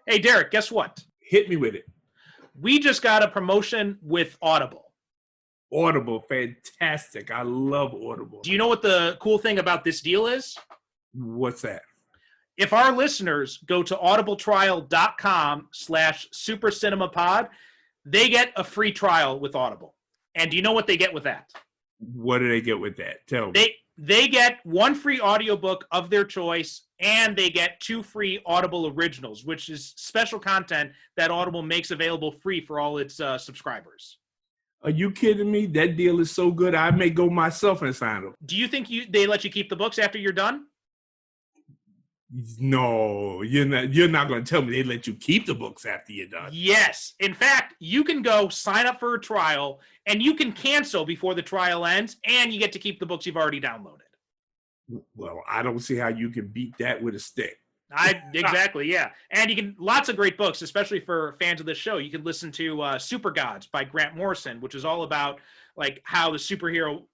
Hey, Derrick, guess what? Hit me with it. We just got a promotion with Audible. Audible, fantastic. I love Audible. Do you know what the cool thing about this deal is? What's that? If our listeners go to audibletrial.com/supercinemapod, they get a free trial with Audible. And do you know what they get with that? What do they get with that? Tell me. They get one free audiobook of their choice, and they get 2 free Audible originals, which is special content that Audible makes available free for all its subscribers. Are you kidding me? That deal is so good, I may go myself and sign them. Do you think they let you keep the books after you're done? No, you're not going to tell me they let you keep the books after you're done. Yes. In fact, you can go sign up for a trial, and you can cancel before the trial ends, and you get to keep the books you've already downloaded. Well, I don't see how you can beat that with a stick. Exactly, yeah. And you can, lots of great books, especially for fans of this show. You can listen to Super Gods by Grant Morrison, which is all about like how the superhero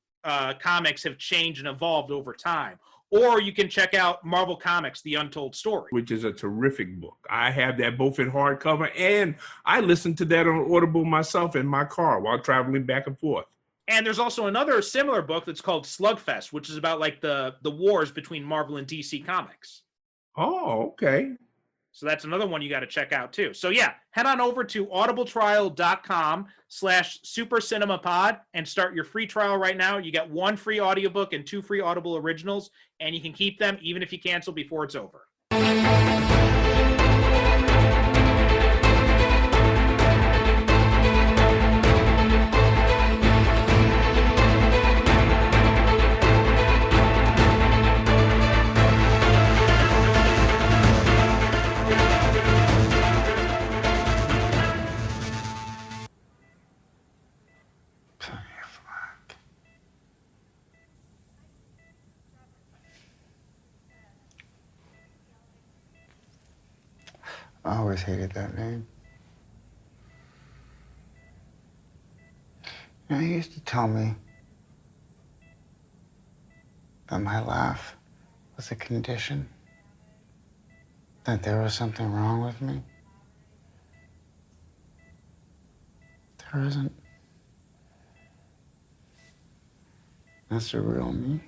comics have changed and evolved over time. Or you can check out Marvel Comics, The Untold Story. Which is a terrific book. I have that both in hardcover, and I listen to that on Audible myself in my car while traveling back and forth. And there's also another similar book that's called Slugfest, which is about like the wars between Marvel and DC Comics. Oh, okay. So that's another one you got to check out too. So yeah, head on over to audibletrial.com/supercinemapod and start your free trial right now. You get 1 free audiobook and 2 free Audible originals, and you can keep them even if you cancel before it's over. I always hated that name. You know, he used to tell me that my laugh was a condition, that there was something wrong with me. There isn't. That's the real me.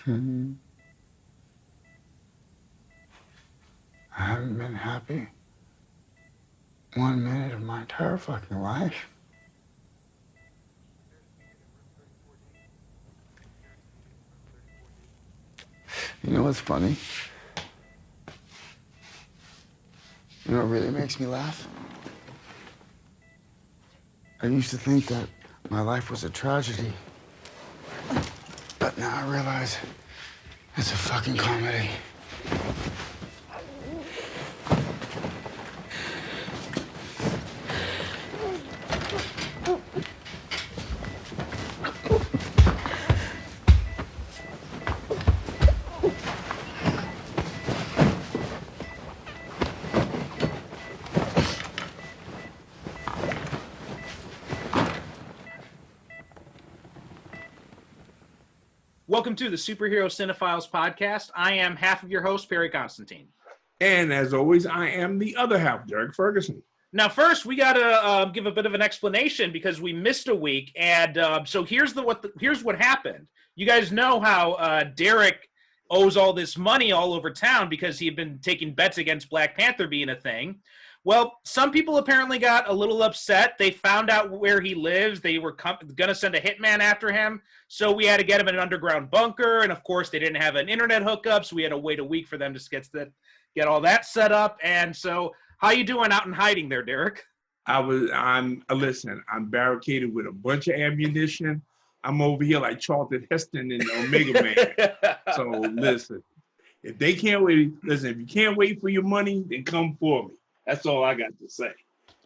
I haven't been happy 1 minute of my entire fucking life. You know what's funny? You know what really makes me laugh? I used to think that my life was a tragedy. But now I realize it's a fucking comedy. Welcome to the Superhero Cinephiles podcast. I am half of your host, Perry Constantine. And as always, I am the other half, Derek Ferguson. Now, first, we got to give a bit of an explanation because we missed a week. And so here's what happened. You guys know how Derek owes all this money all over town because he had been taking bets against Black Panther being a thing. Well, some people apparently got a little upset. They found out where he lives. They were going to send a hitman after him. So we had to get him in an underground bunker. And, of course, they didn't have an internet hookup, so we had to wait a week for them to get all that set up. And so how you doing out in hiding there, Derek? Listen, I'm barricaded with a bunch of ammunition. I'm over here like Charlton Heston in Omega Man. So, listen, if you can't wait for your money, then come for me. That's all I got to say.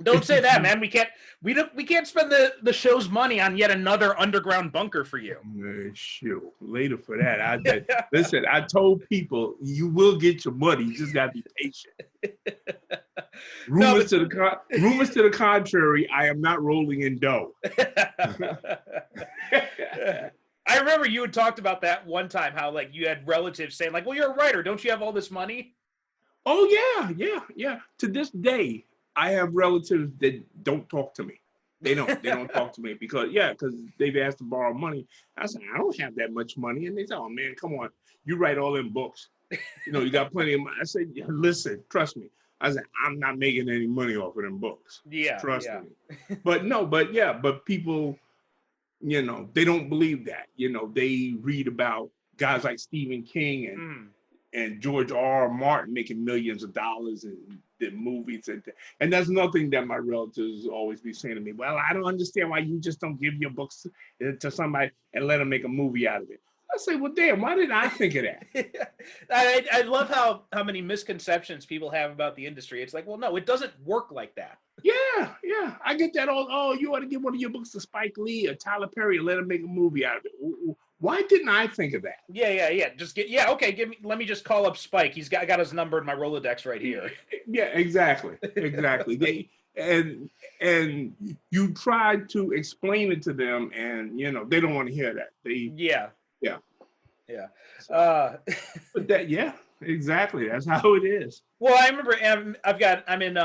Don't say that, man. We can't spend the show's money on yet another underground bunker for you. Shoot, later for that. Listen, I told people you will get your money. You just gotta be patient. Rumors to the contrary, I am not rolling in dough. I remember you had talked about that one time, how like you had relatives saying like, well, you're a writer, don't you have all this money? Oh yeah. To this day, I have relatives that don't talk to me. They don't talk to me because they've asked to borrow money. I said, I don't have that much money. And they said, oh man, come on. You write all them books. You got plenty of money. I said, yeah, listen, trust me. I said, I'm not making any money off of them books. Yeah. Trust me. But people, they don't believe that. They read about guys like Stephen King and George R. Martin making millions of dollars in the movies. And that's nothing that my relatives always be saying to me. Well, I don't understand why you just don't give your books to somebody and let them make a movie out of it. I say, well, damn, why didn't I think of that? I love how many misconceptions people have about the industry. It's like, well, no, it doesn't work like that. Yeah. I get that all. Oh, you ought to give one of your books to Spike Lee or Tyler Perry and let him make a movie out of it. Why didn't I think of that? Yeah. Okay, let me just call up Spike. He's got his number in my Rolodex right here. Yeah, exactly. And you try to explain it to them, and they don't want to hear that. Yeah. But exactly. That's how it is. Well, I remember I'm in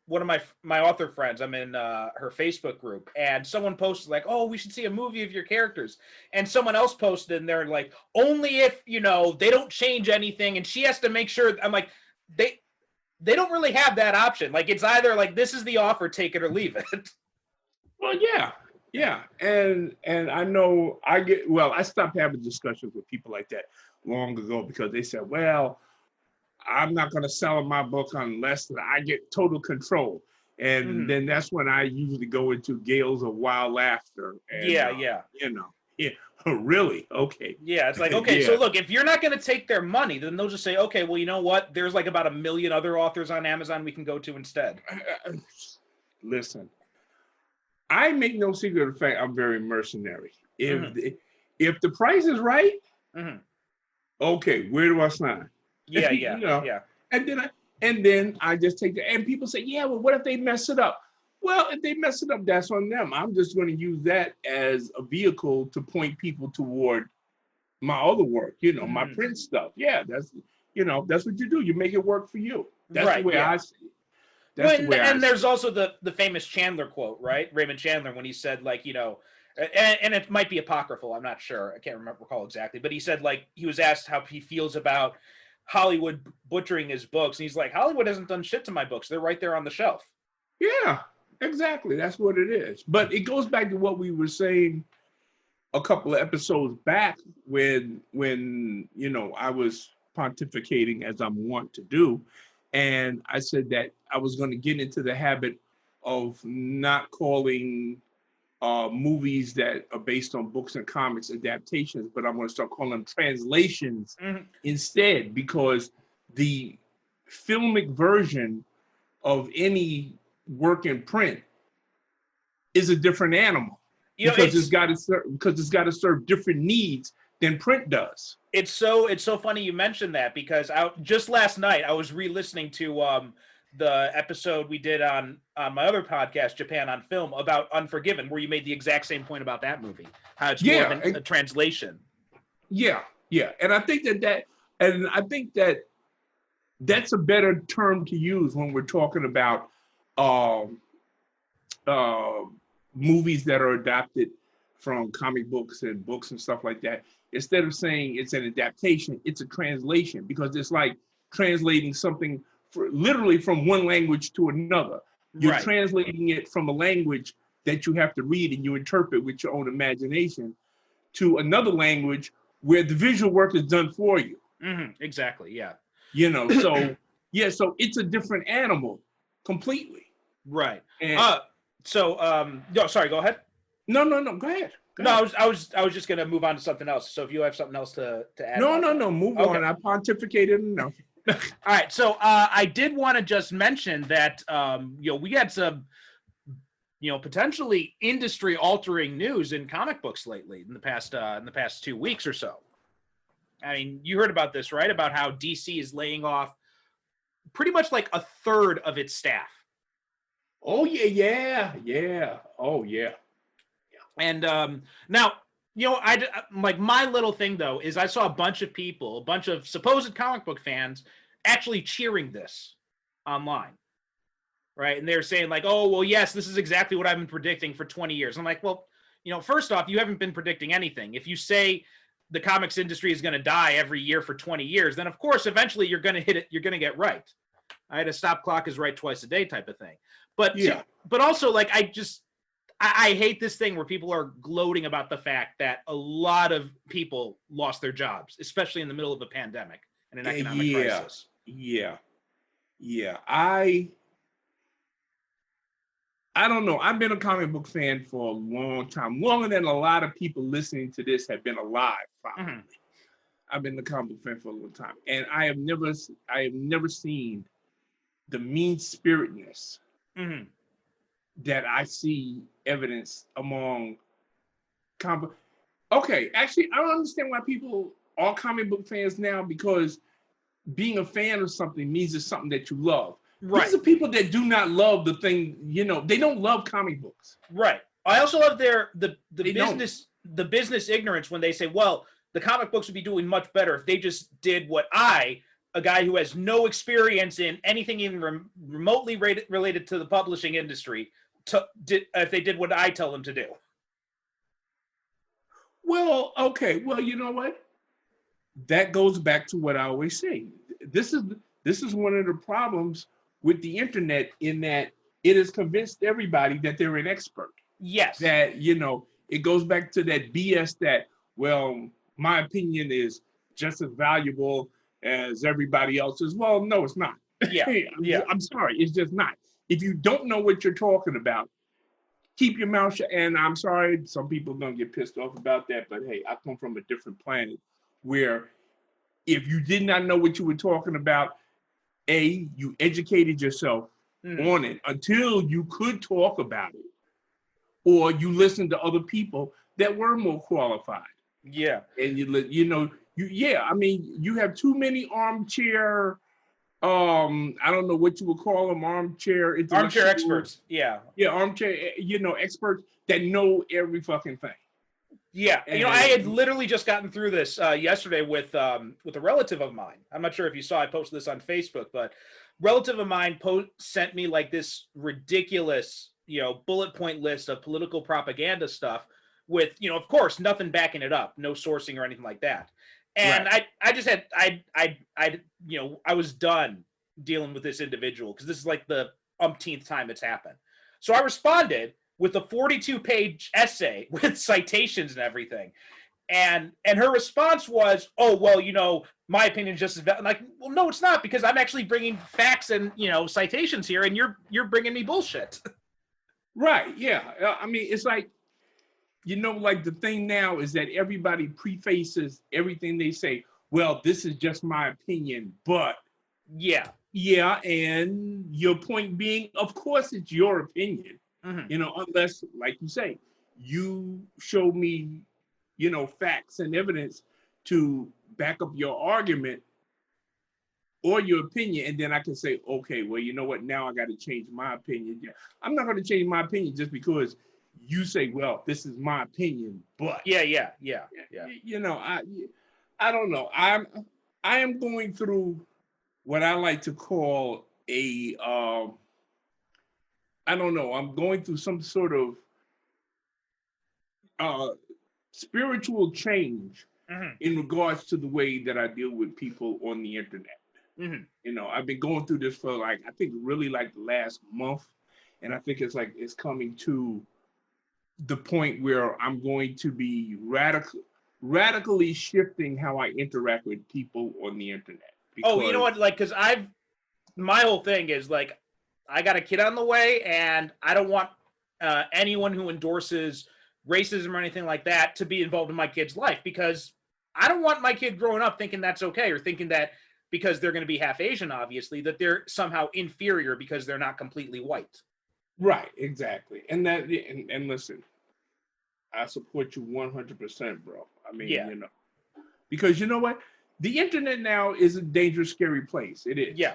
one of my author friends. I'm in her Facebook group, and someone posted like, "Oh, we should see a movie of your characters," and someone else posted, and they're like, "Only if they don't change anything," and she has to make sure. I'm like, they don't really have that option. Like, it's either like, this is the offer, take it or leave it. Well, yeah, and I know I stopped having discussions with people like that long ago because they said, well, I'm not going to sell my book unless I get total control. And then that's when I usually go into gales of wild laughter. And, really? Okay. Yeah, it's like, okay, so look, if you're not going to take their money, then they'll just say, okay, well, you know what? There's like about 1 million other authors on Amazon we can go to instead. Listen, I make no secret of the fact I'm very mercenary. If the price is right, okay, where do I sign? Yeah. And then I just take the, and people say, yeah, well, what if they mess it up? Well, if they mess it up, that's on them. I'm just going to use that as a vehicle to point people toward my other work, my print stuff. Yeah, that's what you do. You make it work for you. That's the way I see it. And there's also the famous Chandler quote, right? Raymond Chandler, when he said, like, and it might be apocryphal, I'm not sure, I can't recall exactly, but he said, like, he was asked how he feels about Hollywood butchering his books, and he's like, Hollywood hasn't done shit to my books, they're right there on the shelf. Yeah, exactly, that's what it is. But it goes back to what we were saying a couple of episodes back when I was pontificating, as I'm wont to do, and I said that I was going to get into the habit of not calling movies that are based on books and comics adaptations, but I'm going to start calling them translations instead, because the filmic version of any work in print is a different animal, because it's got to serve different needs than print does. It's so funny you mentioned that, because just last night I was re-listening to the episode we did on my other podcast, Japan on Film, about Unforgiven, where you made the exact same point about that movie, how it's more of a translation. Yeah, and I think that that's a better term to use when we're talking about movies that are adapted from comic books and books and stuff like that. Instead of saying it's an adaptation, it's a translation, because it's like translating something literally from one language to another. You're translating it from a language that you have to read and you interpret with your own imagination to another language where the visual work is done for you. Exactly, yeah. So it's a different animal completely. Right. No, sorry, go ahead. No, go ahead. No, I was just gonna move on to something else. So if you have something else to add. No, move on. I pontificated enough. All right, so I did want to just mention that we had some potentially industry-altering news in comic books lately in the past 2 weeks or so. I mean, you heard about this, right? About how DC is laying off pretty much like a third of its staff. Oh yeah. Oh yeah. And now, You know, like my little thing though is I saw a bunch of people, a bunch of supposed comic book fans, actually cheering this online, right? And they're saying like, "Oh, well, yes, this is exactly what I've been predicting for 20 years." I'm like, well, you know, first off, you haven't been predicting anything. If you say the comics industry is going to die every year for 20 years, then of course, eventually you're going to hit it. You're going to get right. I had a stop clock is right twice a day type of thing. But Yeah. but also like I hate this thing where people are gloating about the fact that a lot of people lost their jobs, especially in the middle of a pandemic and an economic crisis. Yeah. I don't know. I've been a comic book fan for a long time, longer than a lot of people listening to this have been alive. Probably. Mhm. I've been a comic book fan for a long time, and I have never seen the mean spiritedness Mhm. that I see evidence among comic. Okay, actually, I don't understand why people are comic book fans now, because being a fan of something means it's something that you love. Right. These are people that do not love the thing, they don't love comic books. Right. I also love the They don't. business ignorance when they say, well, the comic books would be doing much better if they just did what a guy who has no experience in anything even remotely related to the publishing industry, if they did what I tell them to do. Well, okay. Well, you know what? That goes back to what I always say. This is one of the problems with the internet, in that it has convinced everybody that they're an expert. Yes. That, it goes back to that BS that, well, my opinion is just as valuable as everybody else's. Well, no, it's not. Yeah. Yeah. I'm sorry, it's just not. If you don't know what you're talking about, keep your mouth shut. And I'm sorry, some people don't get pissed off about that, but hey, I come from a different planet where if you did not know what you were talking about, you educated yourself on it until you could talk about it, or you listened to other people that were more qualified. Yeah. And you have too many armchair, I don't know what you would call them, armchair experts. Yeah. Yeah, armchair, experts that know every fucking thing. Yeah, I had literally just gotten through this yesterday with a relative of mine. I'm not sure if you saw, I posted this on Facebook, but relative of mine sent me like this ridiculous, bullet point list of political propaganda stuff with, of course, nothing backing it up, no sourcing or anything like that. And right. I was done dealing with this individual because this is like the umpteenth time it's happened. So I responded with a 42-page essay with citations and everything. And her response was, oh, well, my opinion is just as valid. I'm like, well, no, it's not, because I'm actually bringing facts and, citations here, and you're bringing me bullshit. Right, yeah. I mean, it's like, like the thing now is that everybody prefaces everything they say, well, this is just my opinion, but. Yeah. Yeah, and your point being, of course, it's your opinion. Mm-hmm. Unless, like you say, you show me, facts and evidence to back up your argument or your opinion, and then I can say, okay, well, you know what? Now I got to change my opinion. Yeah, I'm not going to change my opinion just because you say, well, this is my opinion, but yeah. I don't know. I am going through what I like to call I don't know, I'm going through some sort of spiritual change in regards to the way that I deal with people on the internet. Mm-hmm. I've been going through this for I think really like the last month. And I think it's coming to the point where I'm going to be radically shifting how I interact with people on the internet. Oh, you know what? Because my whole thing is I got a kid on the way, and I don't want anyone who endorses racism or anything like that to be involved in my kid's life, because I don't want my kid growing up thinking that's okay, or thinking that because they're going to be half Asian, obviously, that they're somehow inferior because they're not completely white. Right, exactly. And listen, I support you 100%, bro. I mean, because you know what? The internet now is a dangerous, scary place. It is. Yeah.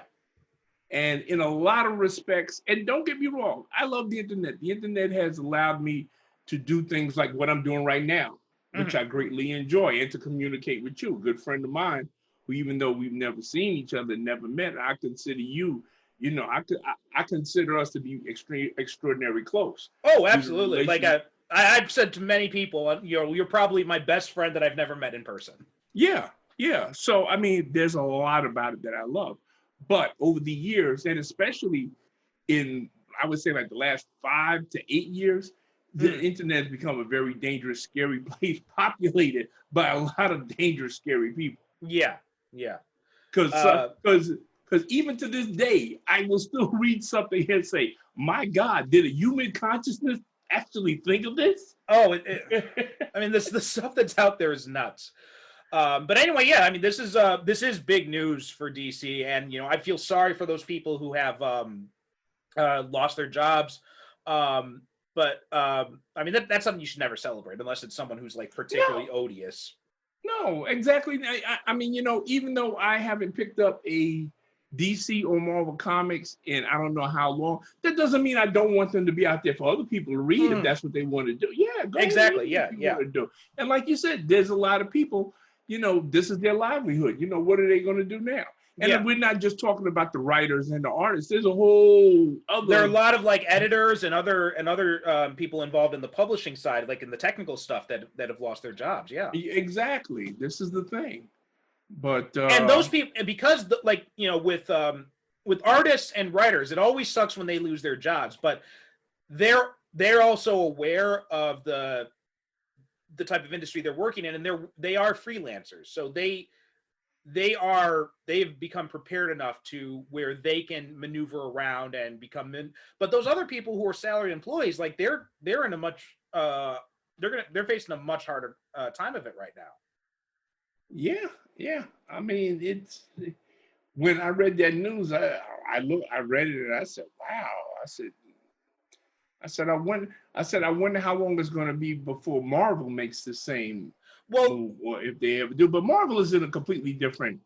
And in a lot of respects, and don't get me wrong, I love the internet. The internet has allowed me to do things like what I'm doing right now. which I greatly enjoy, and to communicate with you, a good friend of mine, who even though we've never seen each other, never met, I consider you, I consider us to be extraordinarily close. Oh, absolutely. Like I've said to many people, you're probably my best friend that I've never met in person. Yeah, yeah. So I mean, there's a lot about it that I love, but over the years, and especially in, I would say, like the last 5 to 8 years, the internet has become a very dangerous, scary place, populated by a lot of dangerous, scary people. Yeah, yeah. Because even to this day, I will still read something and say, "My God, did a human consciousness actually think of this?" Oh, I mean, the stuff that's out there is nuts. But anyway, yeah, I mean, this is big news for DC, and I feel sorry for those people who have lost their jobs. But I mean, that's something you should never celebrate unless it's someone who's like particularly odious. No, exactly. I mean, even though I haven't picked up a DC or Marvel comics in I don't know how long, that doesn't mean I don't want them to be out there for other people to read if that's what they want to do. Yeah, go exactly. Yeah, want to do. And like you said, there's a lot of people, this is their livelihood. What are they going to do now? And we're not just talking about the writers and the artists. There's a whole other. There are a lot of like editors and other people involved in the publishing side, like in the technical stuff that have lost their jobs. Yeah, exactly. This is the thing. But and those people, because with artists and writers, it always sucks when they lose their jobs. But they're also aware of the type of industry they're working in, and they are freelancers, so they've become prepared enough to where they can maneuver around and become but those other people who are salaried employees, like they're in a much they're facing a much harder time of it right now. Yeah. I mean, it's when I read that news, I read it and I said, wow. I wonder how long it's going to be before Marvel makes the same move, or if they ever do. But Marvel is in a completely different.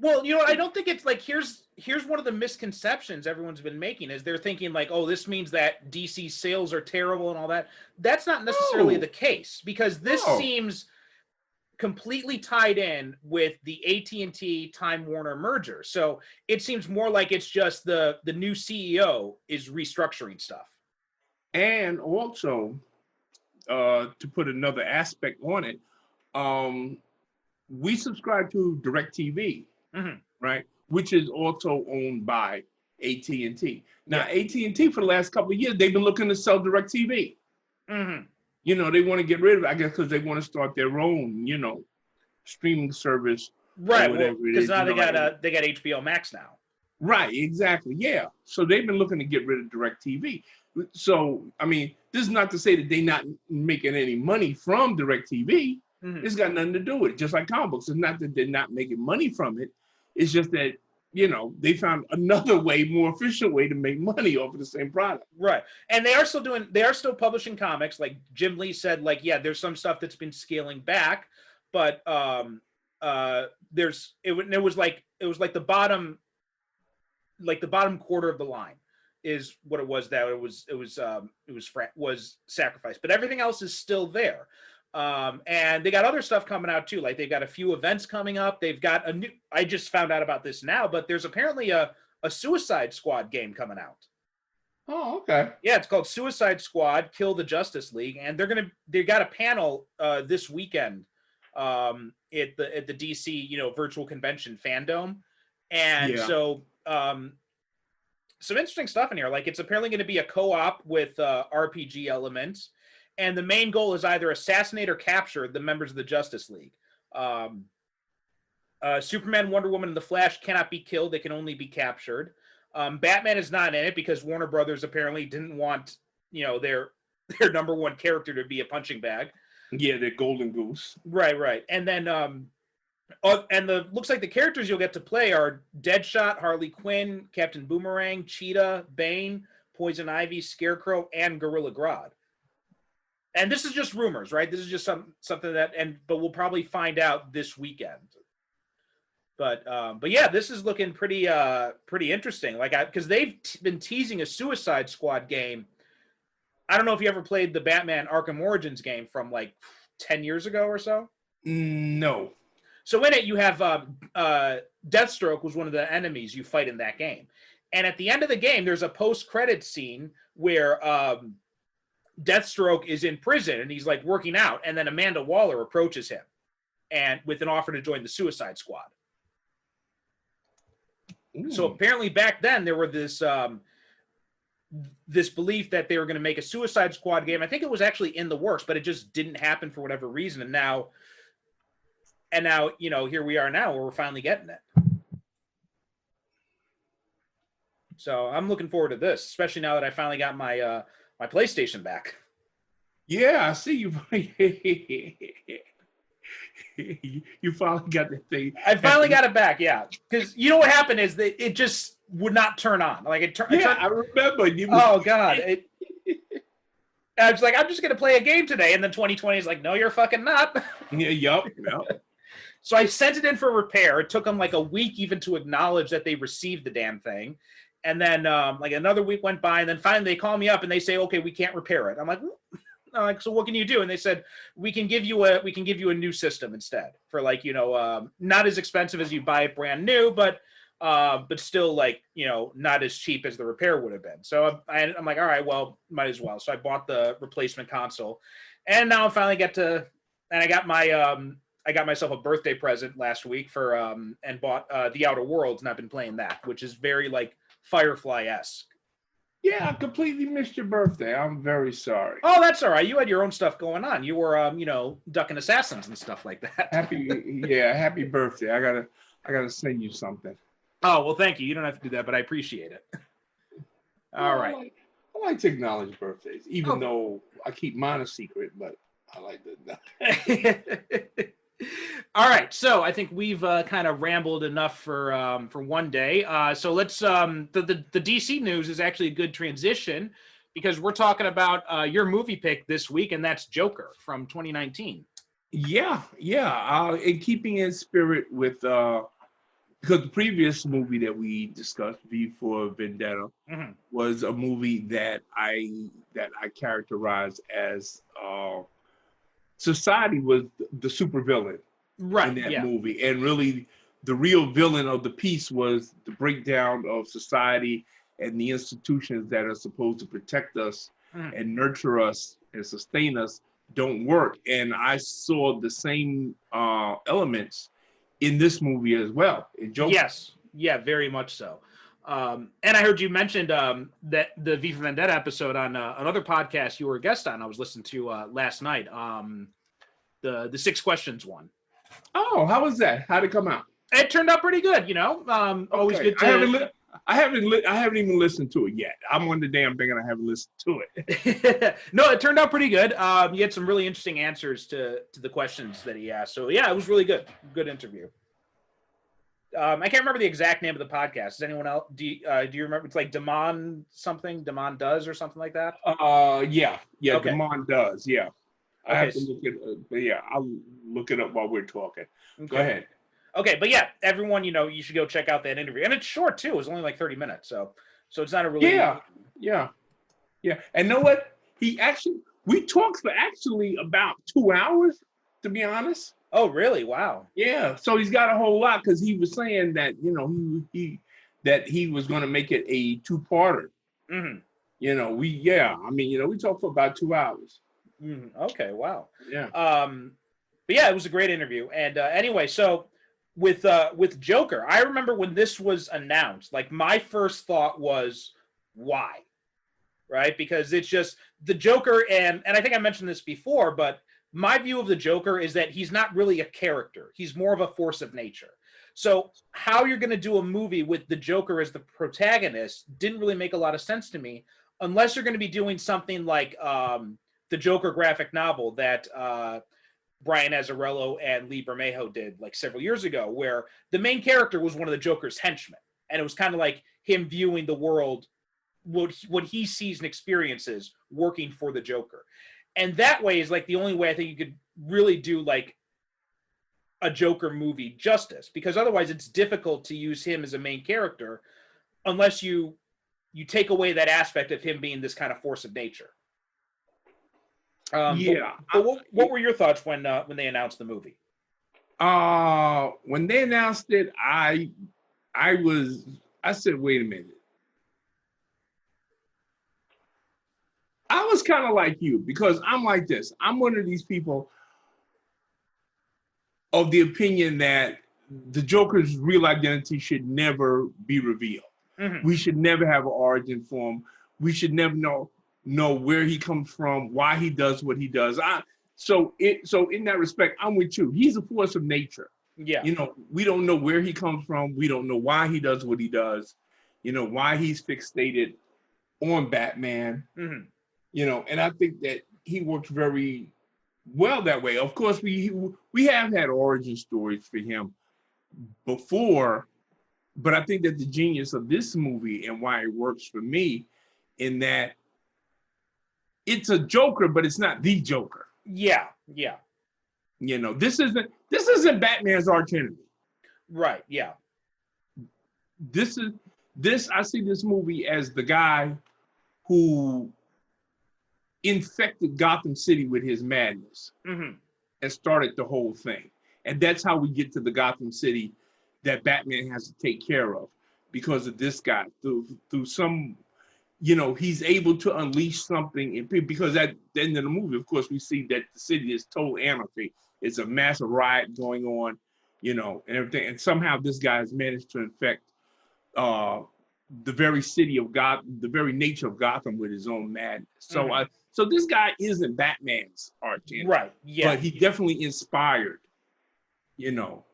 Well, I don't think it's like here's one of the misconceptions everyone's been making is they're thinking like, oh, this means that DC sales are terrible and all that. That's not necessarily the case, because this seems completely tied in with the AT&T Time Warner merger. So it seems more like it's just the new CEO is restructuring stuff. And also, to put another aspect on it, we subscribe to DirecTV, right? Which is also owned by AT&T. Now, AT&T for the last couple of years, they've been looking to sell DirecTV. They want to get rid of it, I guess, because they want to start their own, streaming service. Right, because now they got HBO Max now. Right, exactly, yeah. So they've been looking to get rid of DirecTV. So, I mean, this is not to say that they're not making any money from DirecTV. It's got nothing to do with it. Just like comic books, it's not that they're not making money from it. It's just that they found another way, more efficient way to make money off of the same product. Right. And they are still publishing comics. Like Jim Lee said, like, yeah, there's some stuff that's been scaling back, but it was like the bottom quarter of the line is what it was, that it was sacrificed, but everything else is still there. And they got other stuff coming out too. Like they've got a few events coming up. They've got I just found out about this now, but there's apparently a Suicide Squad game coming out. Oh, okay. Yeah, it's called Suicide Squad: Kill the Justice League, and they got a panel this weekend at the DC virtual convention Fandom, and so some interesting stuff in here. Like it's apparently going to be a co-op with RPG elements. And the main goal is either assassinate or capture the members of the Justice League. Superman, Wonder Woman, and the Flash cannot be killed. They can only be captured. Batman is not in it because Warner Brothers apparently didn't want, their number one character to be a punching bag. Yeah, their golden goose. Right. And then, looks like the characters you'll get to play are Deadshot, Harley Quinn, Captain Boomerang, Cheetah, Bane, Poison Ivy, Scarecrow, and Gorilla Grodd. And this is just rumors, right? This is just something but we'll probably find out this weekend. But yeah, this is looking pretty interesting. Like, because they've been teasing a Suicide Squad game. I don't know if you ever played the Batman Arkham Origins game from like 10 years ago or so? No. So in it, you have Deathstroke was one of the enemies you fight in that game. And at the end of the game, there's a post-credit scene where Deathstroke is in prison and he's like working out. And then Amanda Waller approaches him and with an offer to join the Suicide Squad. Ooh. So apparently back then there were this belief that they were going to make a Suicide Squad game. I think it was actually in the works, but it just didn't happen for whatever reason. And now, here we are now where we're finally getting it. So I'm looking forward to this, especially now that I finally got my my PlayStation back. Yeah, I see you. You finally got that thing. I finally got it back, yeah. Because you know what happened is that it just would not turn on. Like it turned. I remember. Oh God! I was like, I'm just gonna play a game today, and then 2020 is like, no, you're fucking not. Yeah, yup. So I sent it in for repair. It took them like a week even to acknowledge that they received the damn thing. And then like another week went by, and then finally they call me up and they say, okay, we can't repair it. I'm like, so what can you do? And they said, we can give you a new system instead for like, not as expensive as you buy it brand new, but still like, not as cheap as the repair would have been. So I'm like, all right, well, might as well. So I bought the replacement console, and now I finally I got myself a birthday present last week for and bought The Outer Worlds, and I've been playing that, which is very like Firefly-esque. Yeah, I completely missed your birthday. I'm very sorry. Oh, that's all right. You had your own stuff going on. You were, ducking assassins and stuff like that. Happy birthday. I gotta send you something. Oh, well, thank you. You don't have to do that, but I appreciate it. All right. I like to acknowledge birthdays, even though I keep mine a secret, but I like to. All right, so I think we've kind of rambled enough for one day. So let's the DC news is actually a good transition because we're talking about your movie pick this week, and that's Joker from 2019. Yeah. In keeping in spirit with because the previous movie that we discussed, V for Vendetta, was a movie that I characterized as society was the supervillain in that movie. And really, the real villain of the piece was the breakdown of society and the institutions that are supposed to protect us and nurture us and sustain us don't work. And I saw the same elements in this movie as well. In Joker. Yes. Yeah, very much so. And I heard you mentioned that the V for Vendetta episode on another podcast you were a guest on. I was listening to last night. The 6 questions one. Oh, how was that? How'd it come out? It turned out pretty good. Always good to. I haven't even listened to it yet. I'm on the damn thing and I haven't listened to it. No, it turned out pretty good. You had some really interesting answers to the questions that he asked. So yeah, it was really good. Good interview. I can't remember the exact name of the podcast. Does anyone else? Do you remember? It's like Damon something. Damon Does or something like that. Yeah. Okay. Damon Does. Yeah. Okay. I have to look it. I'll look it up while we're talking. Okay. Go ahead. Okay, but yeah, everyone, you should go check out that interview, and it's short too. It's only like 30 minutes, so it's not a really yeah. And know what? We talked for actually about 2 hours, to be honest. Oh, really? Wow. Yeah. So he's got a whole lot because he was saying that he was going to make it a 2-parter. Mm-hmm. We talked for about 2 hours. Okay. Wow. Yeah. But yeah, it was a great interview. And anyway, so with Joker, I remember when this was announced, like my first thought was, why? Right? Because it's just the Joker, and I think I mentioned this before, but my view of the Joker is that he's not really a character. He's more of a force of nature. So how you're going to do a movie with the Joker as the protagonist didn't really make a lot of sense to me, unless you're going to be doing something like the Joker graphic novel that Brian Azzarello and Lee Bermejo did like several years ago, where the main character was one of the Joker's henchmen. And it was kind of like him viewing the world, what he sees and experiences working for the Joker. And that way is like the only way I think you could really do like a Joker movie justice, because otherwise it's difficult to use him as a main character unless you take away that aspect of him being this kind of force of nature. Yeah. But what were your thoughts when they announced the movie? When they announced it, I said, wait a minute. I was kind of like you because I'm like this. I'm one of these people of the opinion that the Joker's real identity should never be revealed. Mm-hmm. We should never have an origin for him. We should never know where he comes from, why he does what he does. So in that respect, I'm with you. He's a force of nature. Yeah. You know, we don't know where he comes from. We don't know why he does what he does. You know, why he's fixated on Batman. Mm-hmm. You know, and I think that he works very well that way. Of course, we have had origin stories for him before, but I think that the genius of this movie and why it works for me in that it's a Joker, but it's not the Joker. Yeah, yeah. You know, this isn't Batman's arch enemy. Right, yeah. I see this movie as the guy who infected Gotham City with his madness mm-hmm. and started the whole thing. And that's how we get to the Gotham City that Batman has to take care of because of this guy through some, you know, he's able to unleash something in people because at the end of the movie, of course, we see that the city is total anarchy. It's a massive riot going on, you know, and everything. And somehow this guy has managed to infect the very city of Gotham, the very nature of Gotham with his own madness. So, mm-hmm. So this guy isn't Batman's arch enemy, right? Yeah, but he definitely inspired, you know,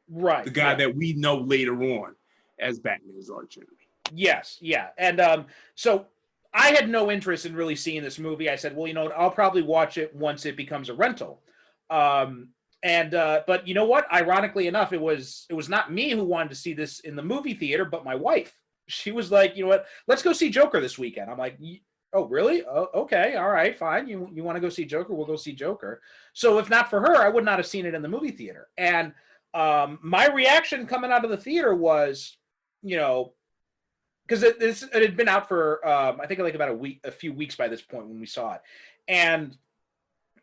right, the guy that we know later on as Batman's arch enemy. Yes, yeah, and so I had no interest in really seeing this movie. I said, well, you know, I'll probably watch it once it becomes a rental. But you know what? Ironically enough, it was not me who wanted to see this in the movie theater, but my wife. She was like, you know what? Let's go see Joker this weekend. I'm like, oh, really? Oh, okay, all right, fine. You want to go see Joker? We'll go see Joker. So if not for her, I would not have seen it in the movie theater. And my reaction coming out of the theater was, you know, because it had been out for I think like about a few weeks by this point when we saw it, and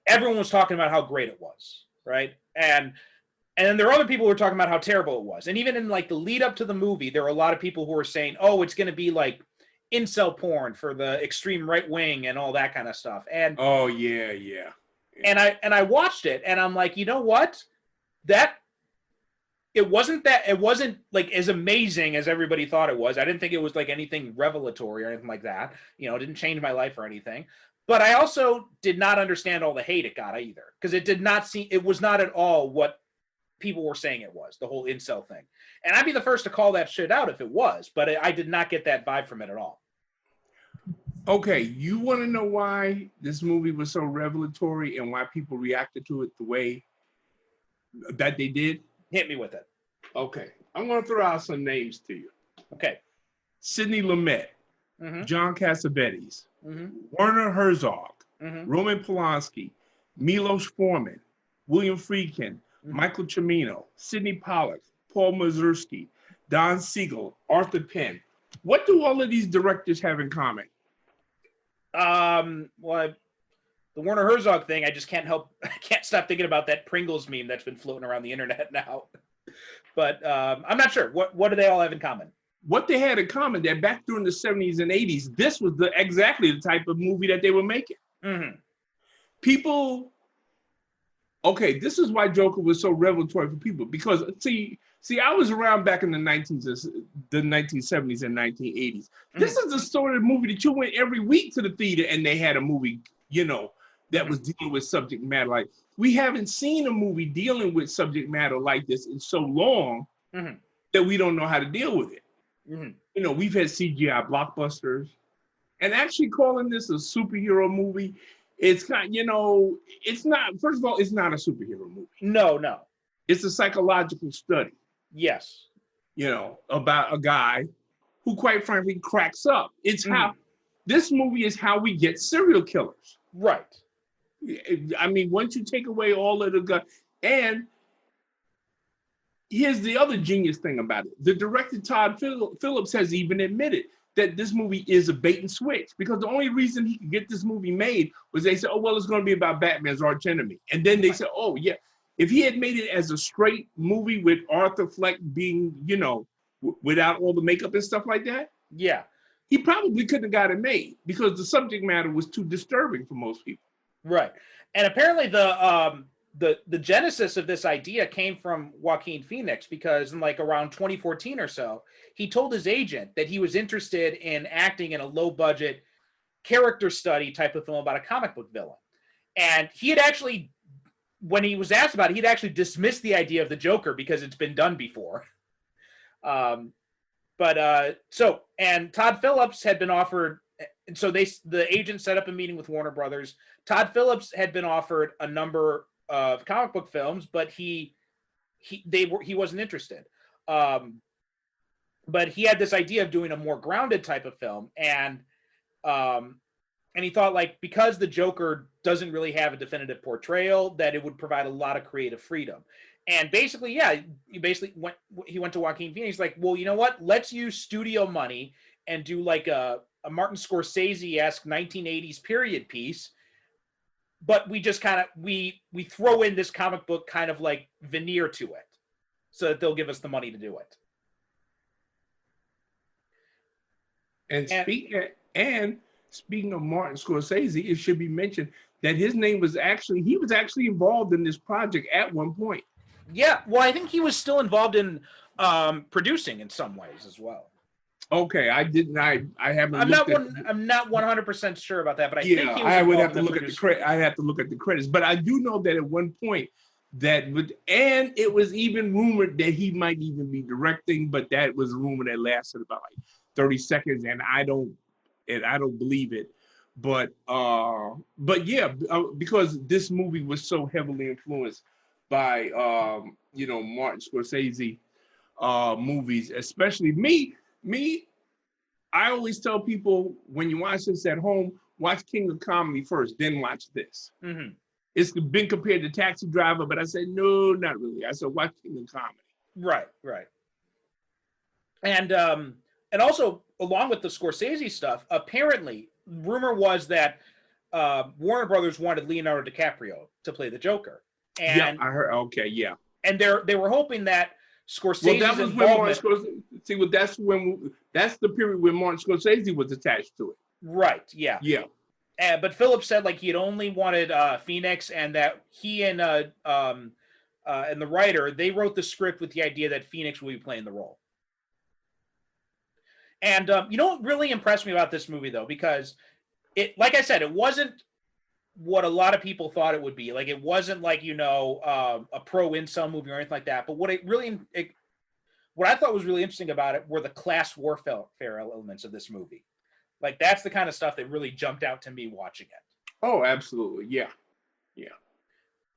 everyone was talking about how great it was, right? And then there are other people who were talking about how terrible it was. And even in like the lead up to the movie, there were a lot of people who were saying, oh, it's going to be like incel porn for the extreme right wing and all that kind of stuff. And oh yeah. And I watched it and I'm like, you know what? It wasn't like as amazing as everybody thought it was. I didn't think it was like anything revelatory or anything like that. You know, it didn't change my life or anything. But I also did not understand all the hate it got either, because it was not at all what people were saying it was, the whole incel thing. And I'd be the first to call that shit out if it was, but I did not get that vibe from it at all. Okay, you want to know why this movie was so revelatory and why people reacted to it the way that they did? Hit me with it. Okay, I'm going to throw out some names to you. Okay. Sidney Lumet, mm-hmm. John Cassavetes, mm-hmm. Werner Herzog, mm-hmm. Roman Polanski, Milos Forman, William Friedkin, mm-hmm. Michael Cimino, Sidney Pollack, Paul Mazursky, Don Siegel, Arthur Penn. What do all of these directors have in common? Well, the Werner Herzog thing, I can't stop thinking about that Pringles meme that's been floating around the internet now. But I'm not sure. What do they all have in common? What they had in common, that back during the 70s and 80s, this was exactly the type of movie that they were making. Mm-hmm. People, okay, this is why Joker was so revelatory for people, because see, I was around back in the 1970s and 1980s. Mm-hmm. This is the sort of movie that you went every week to the theater and they had a movie, you know, that was dealing with subject matter. Like, we haven't seen a movie dealing with subject matter like this in so long mm-hmm. that we don't know how to deal with it. Mm-hmm. You know, we've had CGI blockbusters, and actually calling this a superhero movie, it's not, you know, it's not, first of all, it's not a superhero movie. No. It's a psychological study. Yes. You know, about a guy who quite frankly cracks up. It's how, this movie is how we get serial killers. Right. I mean, once you take away all of the gun, and here's the other genius thing about it. The director, Todd Phillips, has even admitted that this movie is a bait and switch, because the only reason he could get this movie made was they said, oh, well, it's going to be about Batman's arch enemy. And then they said, oh, yeah, if he had made it as a straight movie with Arthur Fleck being, without all the makeup and stuff like that, yeah, he probably couldn't have got it made because the subject matter was too disturbing for most people. Right. And apparently the genesis of this idea came from Joaquin Phoenix, because in like around 2014 or so, he told his agent that he was interested in acting in a low budget character study type of film about a comic book villain. And he had actually, when he was asked about it, he'd actually dismissed the idea of the Joker because it's been done before. And Todd Phillips had been offered, and so the agent set up a meeting with Warner Brothers. Todd Phillips had been offered a number of comic book films, but he wasn't interested. But he had this idea of doing a more grounded type of film, and he thought, like, because the Joker doesn't really have a definitive portrayal, that it would provide a lot of creative freedom. And basically, he went to Joaquin Phoenix, like, well, you know what? Let's use studio money and do like a Martin Scorsese-esque 1980s period piece, but we just kind of we throw in this comic book kind of like veneer to it, so that they'll give us the money to do it. And speaking of Martin Scorsese, it should be mentioned that his name was actually involved in this project at one point. Yeah, well, I think he was still involved in producing in some ways as well. Okay, I didn't. I haven't. I'm not 100% sure about that, but I think he was. I would have to look at the credit. I have to look at the credits, but I do know that at one point and it was even rumored that he might even be directing, but that was a rumor that lasted about like 30 seconds, and I don't believe it. But yeah, because this movie was so heavily influenced by Martin Scorsese movies, especially me. I always tell people, when you watch this at home, watch King of Comedy first, then watch this. Mm-hmm. It's been compared to Taxi Driver, but I said, no, not really. I said, watch King of Comedy. Right. And also, along with the Scorsese stuff, apparently, rumor was that Warner Brothers wanted Leonardo DiCaprio to play the Joker. And, yeah, I heard. Okay, yeah. And they were hoping that Scorsese's that was involvement. That's the period when Martin Scorsese was attached to it. Right. Yeah. Yeah. But Phillips said like he had only wanted Phoenix, and that he and the writer, they wrote the script with the idea that Phoenix will be playing the role. And what really impressed me about this movie, though, because it, like I said, it wasn't what a lot of people thought it would be. Like, it wasn't like, a pro-incel movie or anything like that. But what I thought was really interesting about it were the class warfare elements of this movie. Like, that's the kind of stuff that really jumped out to me watching it. Oh, absolutely. Yeah.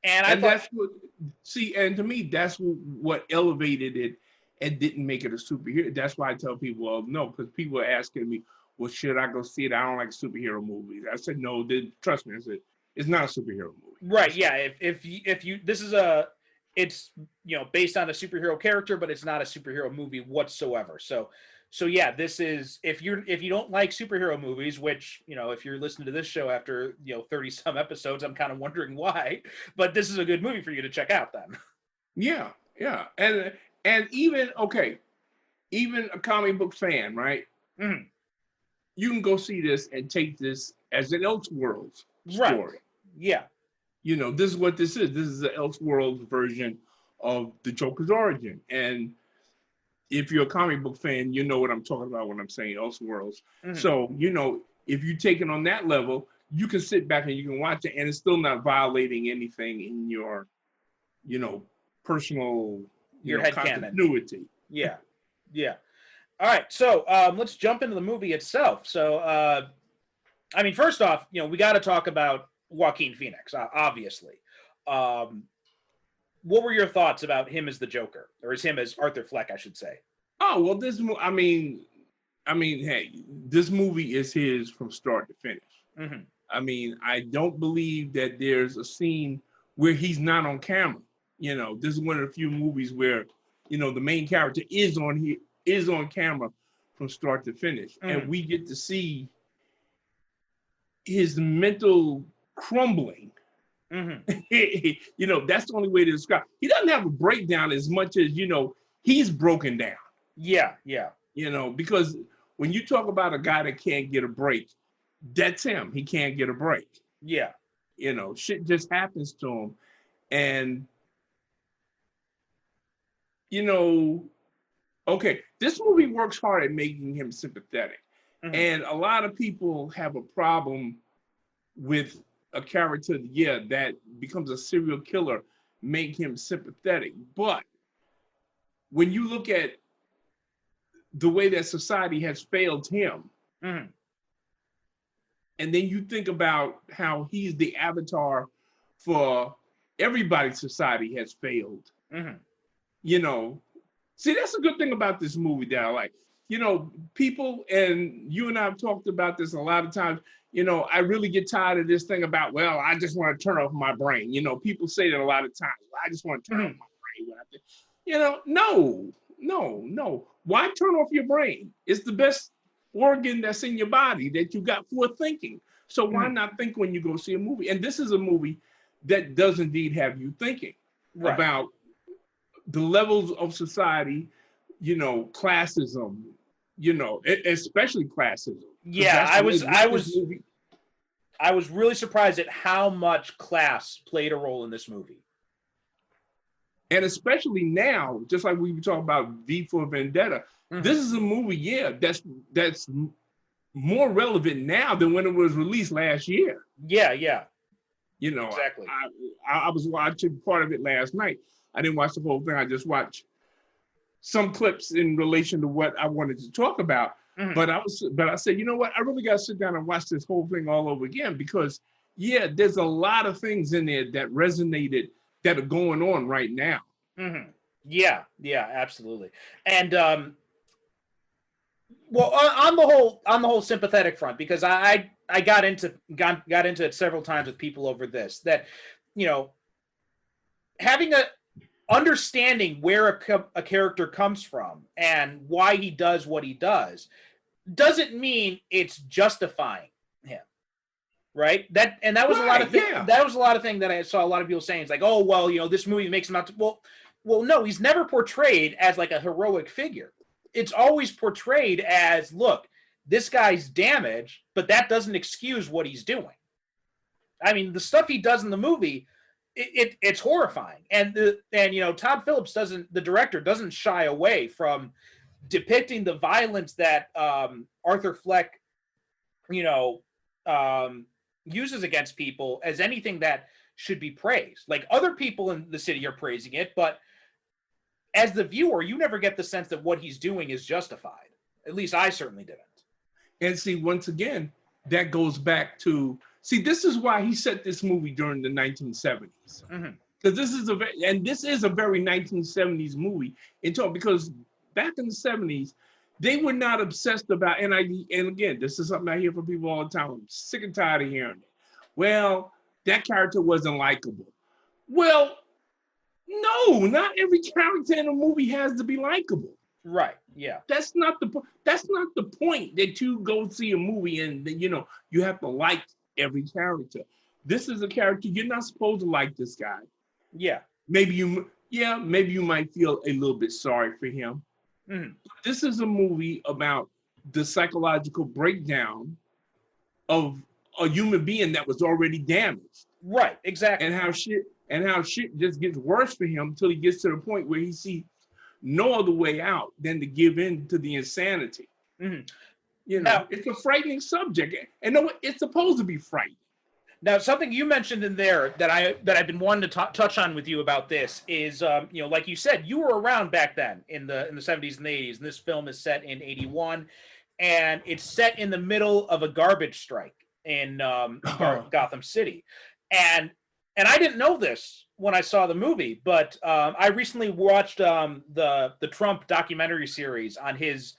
And to me, that's what elevated it and didn't make it a superhero. That's why I tell people, well, no, because people are asking me, well, should I go see it? I don't like superhero movies. I said, no, trust me. I said, it's not a superhero movie. Right. Yeah. If you this is it's based on a superhero character, but it's not a superhero movie whatsoever. So yeah, this is, if you don't like superhero movies, which, if you're listening to this show after 30 some episodes, I'm kind of wondering why, but this is a good movie for you to check out then. Yeah. And even a comic book fan, right? Mm-hmm. You can go see this and take this as an Elseworlds story. Right. Yeah. This is what this is. This is the Elseworlds version of the Joker's origin. And if you're a comic book fan, you know what I'm talking about when I'm saying Elseworlds. Mm-hmm. So, if you take it on that level, you can sit back and you can watch it, and it's still not violating anything in your, personal, your head continuity. Canon. Yeah. All right, so let's jump into the movie itself. So, first off, we got to talk about Joaquin Phoenix, obviously. What were your thoughts about him as the Joker, or as him as Arthur Fleck, I should say? Oh, well, hey, this movie is his from start to finish. Mm-hmm. I don't believe that there's a scene where he's not on camera. This is one of the few movies where, the main character is on camera from start to finish. Mm. And we get to see his mental crumbling. Mm-hmm. You know, that's the only way to describe. He doesn't have a breakdown as much as, you know, he's broken down. Yeah, yeah. You know, because when you talk about a guy that can't get a break, that's him. He can't get a break. Yeah. You know, shit just happens to him. And, you know, okay, this movie works hard at making him sympathetic. Mm-hmm. And a lot of people have a problem with a character, yeah, that becomes a serial killer, make him sympathetic. But when you look at the way that society has failed him, Mm-hmm. and then you think about how he's the avatar for everybody's society has failed, Mm-hmm. you know, see, that's a good thing about this movie that I like. You know, people, and you and I have talked about this a lot of times, you know, I really get tired of this thing about, well, I just want to turn off my brain. You know, people say that a lot of times, well, I just want to turn off my brain. When I think, you know, no. Why turn off your brain? It's the best organ that's in your body that you got for thinking. So why not think when you go see a movie? And this is a movie that does indeed have you thinking about the levels of society, you know, classism, you know, especially classism. Yeah, I was really surprised at how much class played a role in this movie. And especially now, just like we were talking about V for Vendetta, this is a movie, yeah, that's more relevant now than when it was released last year. Yeah. You know, exactly. I was watching part of it last night. I didn't watch the whole thing. I just watched some clips in relation to what I wanted to talk about. But I said, you know what? I really got to sit down and watch this whole thing all over again because, yeah, there's a lot of things in there that resonated that are going on right now. Yeah, absolutely. And well, on the whole sympathetic front, because I got into it several times with people over this, that, you know, having a understanding where a character comes from and why he does what he does doesn't mean it's justifying him, right? That was a lot of things. Yeah. That was a lot of things that I saw a lot of people saying. It's like, oh well, you know, this movie makes him out to, well, no, he's never portrayed as like a heroic figure. It's always portrayed as, look, this guy's damaged, but that doesn't excuse what he's doing. I mean, the stuff he does in the movie, it's horrifying, and you know, Todd Phillips the director doesn't shy away from depicting the violence that Arthur Fleck, you know, uses against people as anything that should be praised. Like, other people in the city are praising it, but as the viewer, you never get the sense that what he's doing is justified. At least I certainly didn't. And see, once again, that goes back to, see, this is why he set this movie during the 1970s. Because this is a very 1970s movie, because back in the 70s, they were not obsessed about, and again, this is something I hear from people all the time. I'm sick and tired of hearing it. Well, that character wasn't likable. Well, no, not every character in a movie has to be likable. Right. Yeah. That's not the point that you go see a movie and, you know, you have to like every character. This is a character you're not supposed to like. This guy. Yeah. Maybe you might feel a little bit sorry for him. This is a movie about the psychological breakdown of a human being that was already damaged. Right. Exactly. And how shit just gets worse for him until he gets to the point where he sees no other way out than to give in to the insanity. You know, it's a frightening subject, and no, it's supposed to be frightening. Now, something you mentioned in there that I've been wanting to touch on with you about this is, you know, like you said, you were around back then in the 70s and the 80s, and this film is set in 81, and it's set in the middle of a garbage strike in Gotham City, and I didn't know this when I saw the movie, but I recently watched the Trump documentary series on his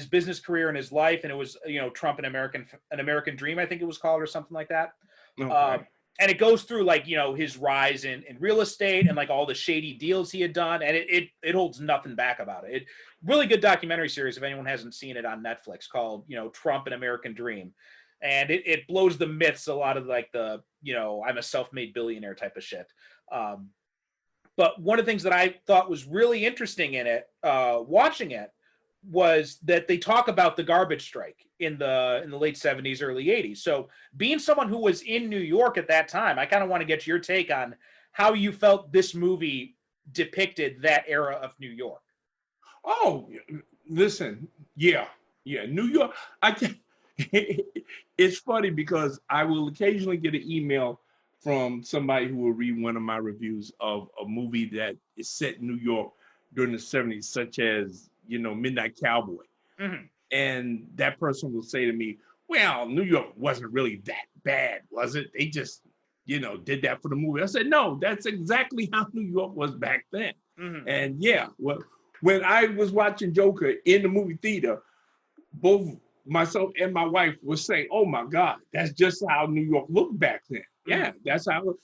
business career and his life, and it was, you know, Trump, an American Dream, I think it was called, or something like that. Okay. and it goes through like, his rise in real estate and like all the shady deals he had done, and it holds nothing back about it. Really good documentary series if anyone hasn't seen it on Netflix, called Trump: An American Dream, and it blows the myths, a lot of like the I'm a self-made billionaire type of shit. But one of the things that I thought was really interesting in it, watching it, was that they talk about the garbage strike in the late 70s, early 80s. So being someone who was in New York at that time, I kind of want to get your take on how you felt this movie depicted that era of New York. Oh, listen, yeah, New York. I can. It's funny because I will occasionally get an email from somebody who will read one of my reviews of a movie that is set in New York during the 70s, such as Midnight Cowboy. Mm-hmm. And that person will say to me, well, New York wasn't really that bad, was it? They just, did that for the movie. I said, no, that's exactly how New York was back then. Mm-hmm. And yeah, well, when I was watching Joker in the movie theater, both myself and my wife were saying, oh my God, that's just how New York looked back then. Mm-hmm. Yeah, that's how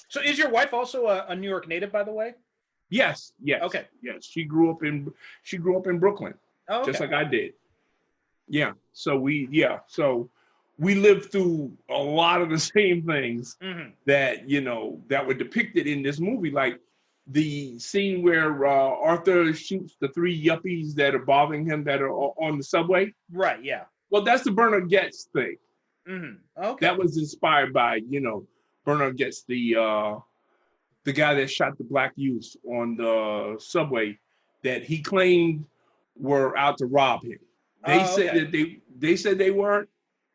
So is your wife also a New York native, by the way? Yes. Okay. Yes. She grew up in Brooklyn. Oh, okay. Just like I did. Yeah. So we lived through a lot of the same things mm-hmm. that that were depicted in this movie, like the scene where Arthur shoots the three yuppies that are bothering him that are on the subway. Right. Yeah. Well, that's the Bernard Getz thing. Mm-hmm. Okay. That was inspired by Bernard Getz, the guy that shot the black youth on the subway that he claimed were out to rob him. They said that they said they weren't.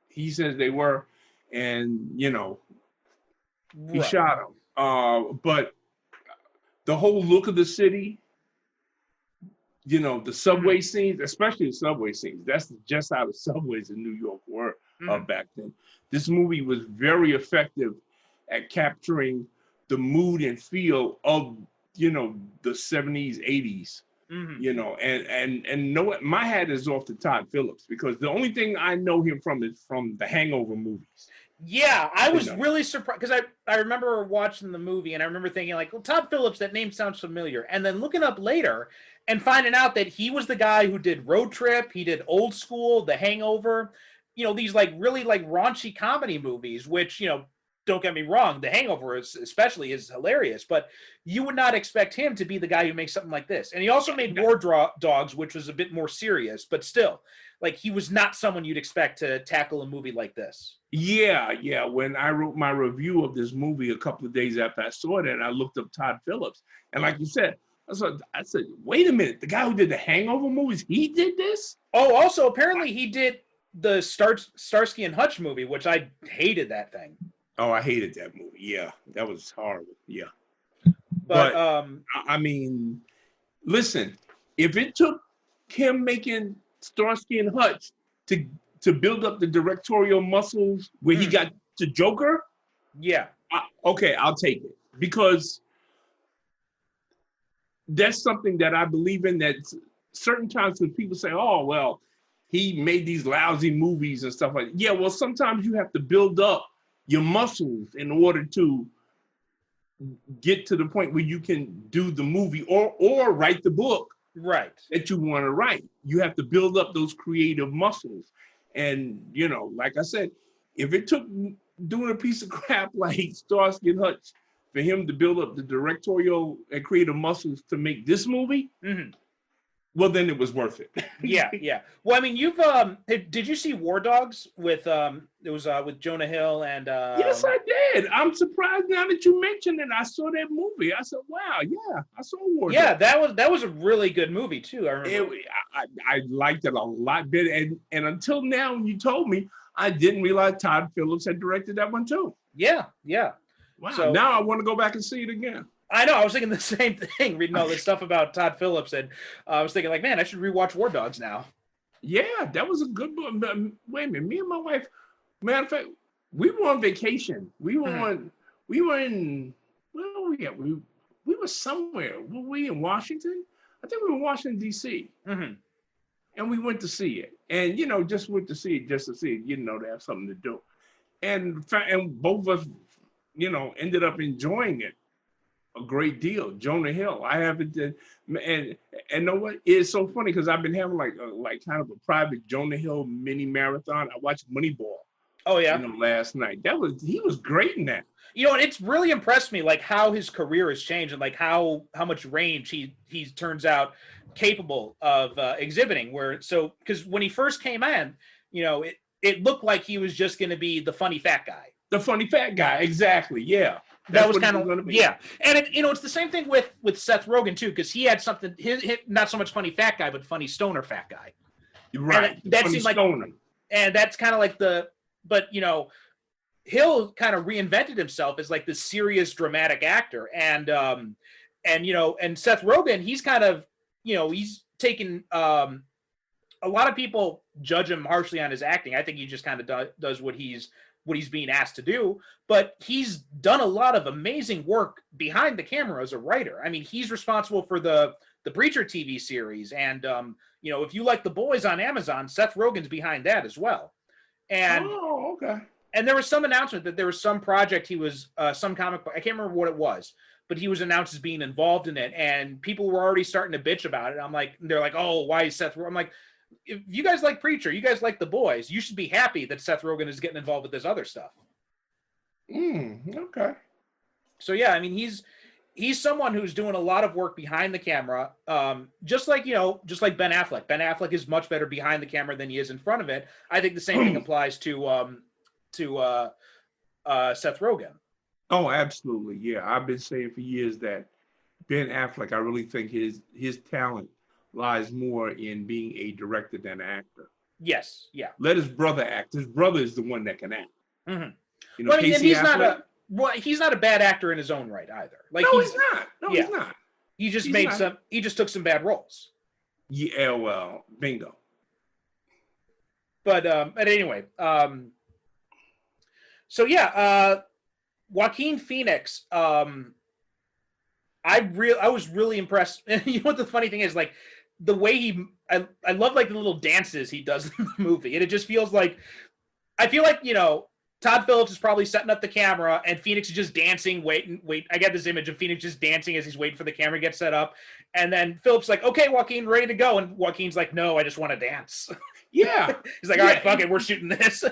He says they were, and he shot him. But the whole look of the city, the subway scenes, especially the subway scenes, that's just how the subways in New York were back then. This movie was very effective at capturing the mood and feel of the 70s, 80s. And know what, my hat is off to Todd Phillips, because the only thing I know him from is from the Hangover movies. Yeah, I was really surprised, because I remember watching the movie and I remember thinking like, well, Todd Phillips, that name sounds familiar. And then looking up later and finding out that he was the guy who did Road Trip, he did Old School, The Hangover, these like really like raunchy comedy movies, which, don't get me wrong, The Hangover especially is hilarious, but you would not expect him to be the guy who makes something like this. And he also made War Dogs, which was a bit more serious, but still, like, he was not someone you'd expect to tackle a movie like this. Yeah. When I wrote my review of this movie a couple of days after I saw it, and I looked up Todd Phillips, and like you said, I said, wait a minute, the guy who did the Hangover movies, he did this? Oh, also, apparently he did the Starsky and Hutch movie, which I hated that thing. Oh, I hated that movie. Yeah, that was horrible. Yeah. But I mean, listen, if it took him making Starsky and Hutch to build up the directorial muscles where he got to Joker, yeah, okay, I'll take it, because that's something that I believe in. That certain times when people say, "Oh, well, he made these lousy movies and stuff like that," yeah, well, sometimes you have to build up your muscles in order to get to the point where you can do the movie or write the book that you want to write. You have to build up those creative muscles. And, like I said, if it took doing a piece of crap like Starsky and Hutch for him to build up the directorial and creative muscles to make this movie, well, then it was worth it. Yeah. Well, I mean, you've did you see War Dogs with it was with Jonah Hill and Yes, I did. I'm surprised now that you mentioned it. I saw that movie. I said, wow, yeah, I saw War Dogs. Yeah, that was a really good movie too. I remember. I liked it a lot better. And until now, when you told me, I didn't realize Todd Phillips had directed that one too. Yeah. Wow. So, now I want to go back and see it again. I know. I was thinking the same thing, reading all this stuff about Todd Phillips, and I was thinking, like, man, I should rewatch War Dogs now. Yeah, that was a good book. Wait a minute, me and my wife, matter of fact, we were on vacation. We were in, where were we at? We were somewhere. Were we in Washington? I think we were in Washington, D.C. And we went to see it. And, just went to see it just to see it, to have something to do. and both of us, ended up enjoying it a great deal. Jonah Hill. I haven't did, and know what? It's so funny because I've been having like kind of a private Jonah Hill mini marathon. I watched Moneyball. Oh yeah. Last night. He was great in that. And it's really impressed me, like how his career has changed and like how much range he turns out capable of exhibiting. Because when he first came in, it looked like he was just going to be the funny fat guy. The funny fat guy, exactly. Yeah, that was kind of yeah. And it's the same thing with Seth Rogen too, because he had something. His not so much funny fat guy, but funny stoner fat guy. Right. That seemed like, and that's kind of like but Hill kind of reinvented himself as like this serious dramatic actor, and Seth Rogen, he's kind of he's taken a lot of people judge him harshly on his acting. I think he just kind of does what he's being asked to do, but he's done a lot of amazing work behind the camera as a writer. I mean, he's responsible for the Preacher TV series, and if you like The Boys on Amazon, Seth Rogen's behind that as well. And okay. And there was some announcement that there was some project he was some comic book, I can't remember what it was, but he was announced as being involved in it, and people were already starting to bitch about it. They're like, oh, why is Seth Rogen? I'm like, if you guys like Preacher, you guys like The Boys, you should be happy that Seth Rogen is getting involved with this other stuff. Okay. So yeah, I mean, he's someone who's doing a lot of work behind the camera, just like Ben Affleck. Ben Affleck is much better behind the camera than he is in front of it. I think the same thing applies to Seth Rogen. Oh, absolutely. Yeah, I've been saying for years that Ben Affleck, I really think his talent lies more in being a director than an actor. Yes, yeah. Let his brother act. His brother is the one that can act. Mm-hmm. Well, he's not a bad actor in his own right either. Like he's not. He's not. He just took some bad roles. Yeah, well, bingo. But anyway, so yeah, Joaquin Phoenix. I was really impressed. You know what the funny thing is, like the way I love like the little dances he does in the movie, and it just feels like I feel like Todd Phillips is probably setting up the camera, and Phoenix is just dancing. Wait. I got this image of Phoenix just dancing as he's waiting for the camera to get set up, and then Phillips like, okay, Joaquin, ready to go, and Joaquin's like, no, I just want to dance. Yeah, he's like, all right, fuck it, we're shooting this.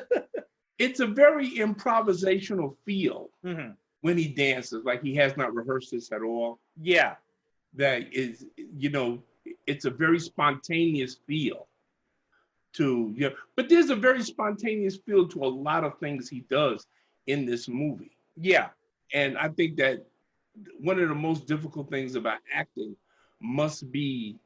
It's a very improvisational feel when he dances, like he has not rehearsed this at all. Yeah, that is, it's a very spontaneous feel but there's a very spontaneous feel to a lot of things he does in this movie. Yeah. And I think that one of the most difficult things about acting must be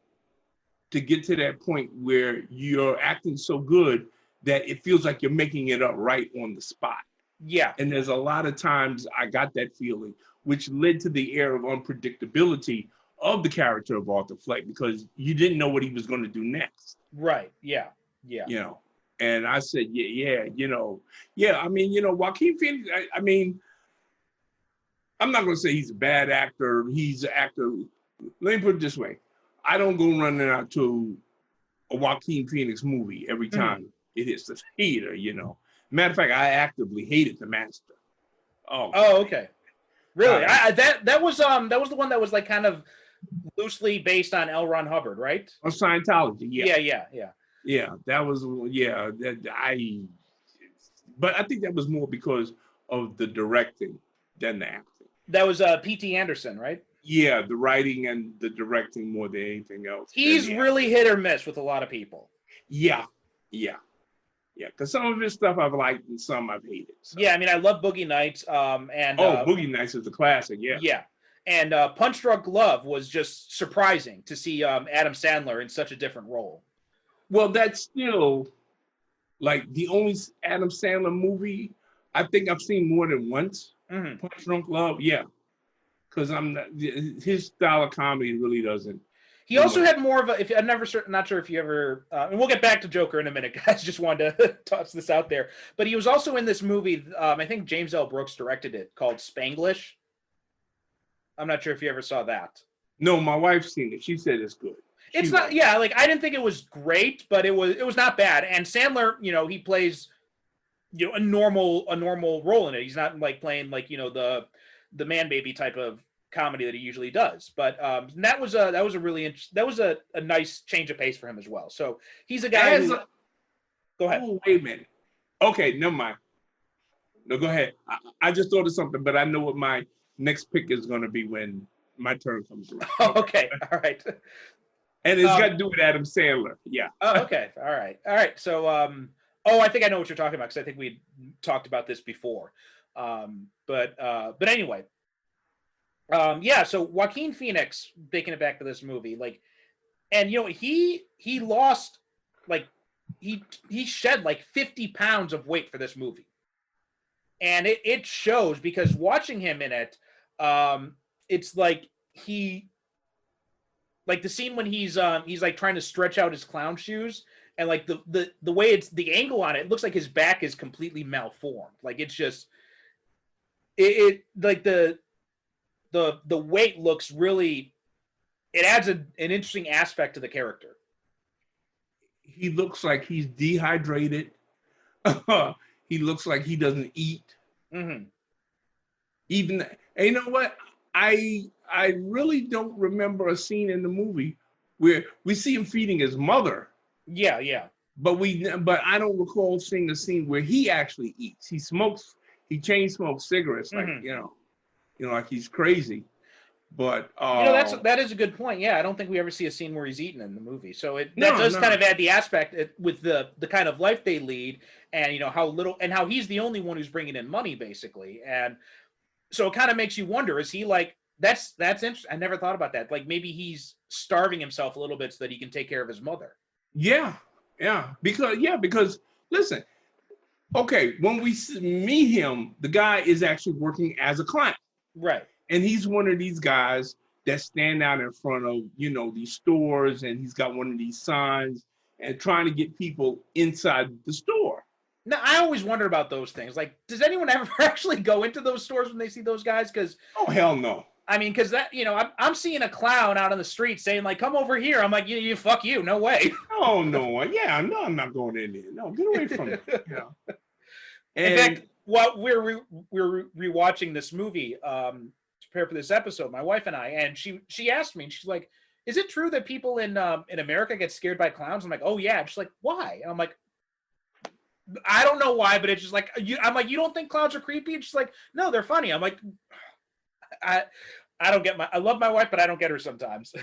to get to that point where you're acting so good that it feels like you're making it up right on the spot. Yeah. And there's a lot of times I got that feeling, which led to the air of unpredictability of the character of Arthur Fleck, because you didn't know what he was going to do next. Right. Yeah. Yeah. And I said, I mean, Joaquin Phoenix, I mean, I'm not going to say he's a bad actor. He's an actor. Let me put it this way. I don't go running out to a Joaquin Phoenix movie every time it hits the theater, Matter of fact, I actively hated The Master. Oh, okay. Really? That was the one that was like kind of loosely based on L. Ron Hubbard, right? On Scientology, yeah. Yeah, that was, but I think that was more because of the directing than the acting. That was P.T. Anderson, right? Yeah, the writing and the directing more than anything else. He's really hit or miss with a lot of people. Yeah, because some of his stuff I've liked and some I've hated. So. Yeah, I mean, I love Boogie Nights. Boogie Nights is a classic, yeah. Yeah, and Punch Drunk Love was just surprising to see Adam Sandler in such a different role. Well, that's still like the only Adam Sandler movie I think I've seen more than once. Punch Drunk Love, yeah. Because his style of comedy really doesn't. He also had more of a. Not sure if you ever. And we'll get back to Joker in a minute, guys. Just wanted to toss this out there. But he was also in this movie. I think James L. Brooks directed it, called Spanglish. I'm not sure if you ever saw that. No, my wife's seen it. She said it's good. It's not. Yeah, like I didn't think it was great, but it was not bad. And Sandler, he plays you know, a normal role in it. He's not like playing like, you know, the man baby type of comedy that he usually does. But that was a really that was a nice change of pace for him as well. So he's a guy who. Go ahead. Oh, wait a minute. Okay, never mind. No, go ahead. I just thought of something, but I know what my next pick is going to be when my turn comes around. Oh, okay. All right. And it's got to do with Adam Sandler. Yeah. Oh, okay. All right. So, I think I know what you're talking about because I think we talked about this before. But anyway, yeah. So Joaquin Phoenix, taking it back to this movie, like, and you know, he lost, like, he shed like 50 pounds of weight for this movie. And it shows because watching him in it, it's like like the scene when he's like trying to stretch out his clown shoes, and like the way it's the angle on it looks like his back is completely malformed. Like it's just it like the weight looks really, it adds an interesting aspect to the character. He looks like he's dehydrated. He looks like he doesn't eat. Mm-hmm. Even, and you know what? I really don't remember a scene in the movie where we see him feeding his mother. Yeah, yeah. But I don't recall seeing a scene where he actually eats. He smokes. He chain smokes cigarettes, like you know, like he's crazy. But you know, that is a good point. Yeah, I don't think we ever see a scene where he's eating in the movie. So that does kind of add the aspect with the kind of life they lead, and you know how little, and how he's the only one who's bringing in money basically, and so it kind of makes you wonder: is he like that's interesting? I never thought about that. Like maybe he's starving himself a little bit so that he can take care of his mother. Yeah, because listen, okay, when we meet him, the guy is actually working as a client, right? And he's one of these guys that stand out in front of, you know, these stores, and he's got one of these signs and trying to get people inside the store. Now, I always wonder about those things. Like, does anyone ever actually go into those stores when they see those guys? Because oh, hell no. I mean, because that, you know, I'm seeing a clown out on the street saying like, "Come over here." I'm like, "You fuck you, no way." Oh no, yeah, no, I'm not going in there. No, get away from me. Yeah. In fact, while we're rewatching this movie, prepare for this episode, my wife and I, and she asked me, and she's like, "Is it true that people in America get scared by clowns?" I'm like, "Oh yeah." And she's like, "Why?" And I'm like, "I don't know why, but it's just like I'm like, you don't think clowns are creepy?" And she's like, "No, they're funny." I'm like, I don't get I love my wife, but I don't get her sometimes.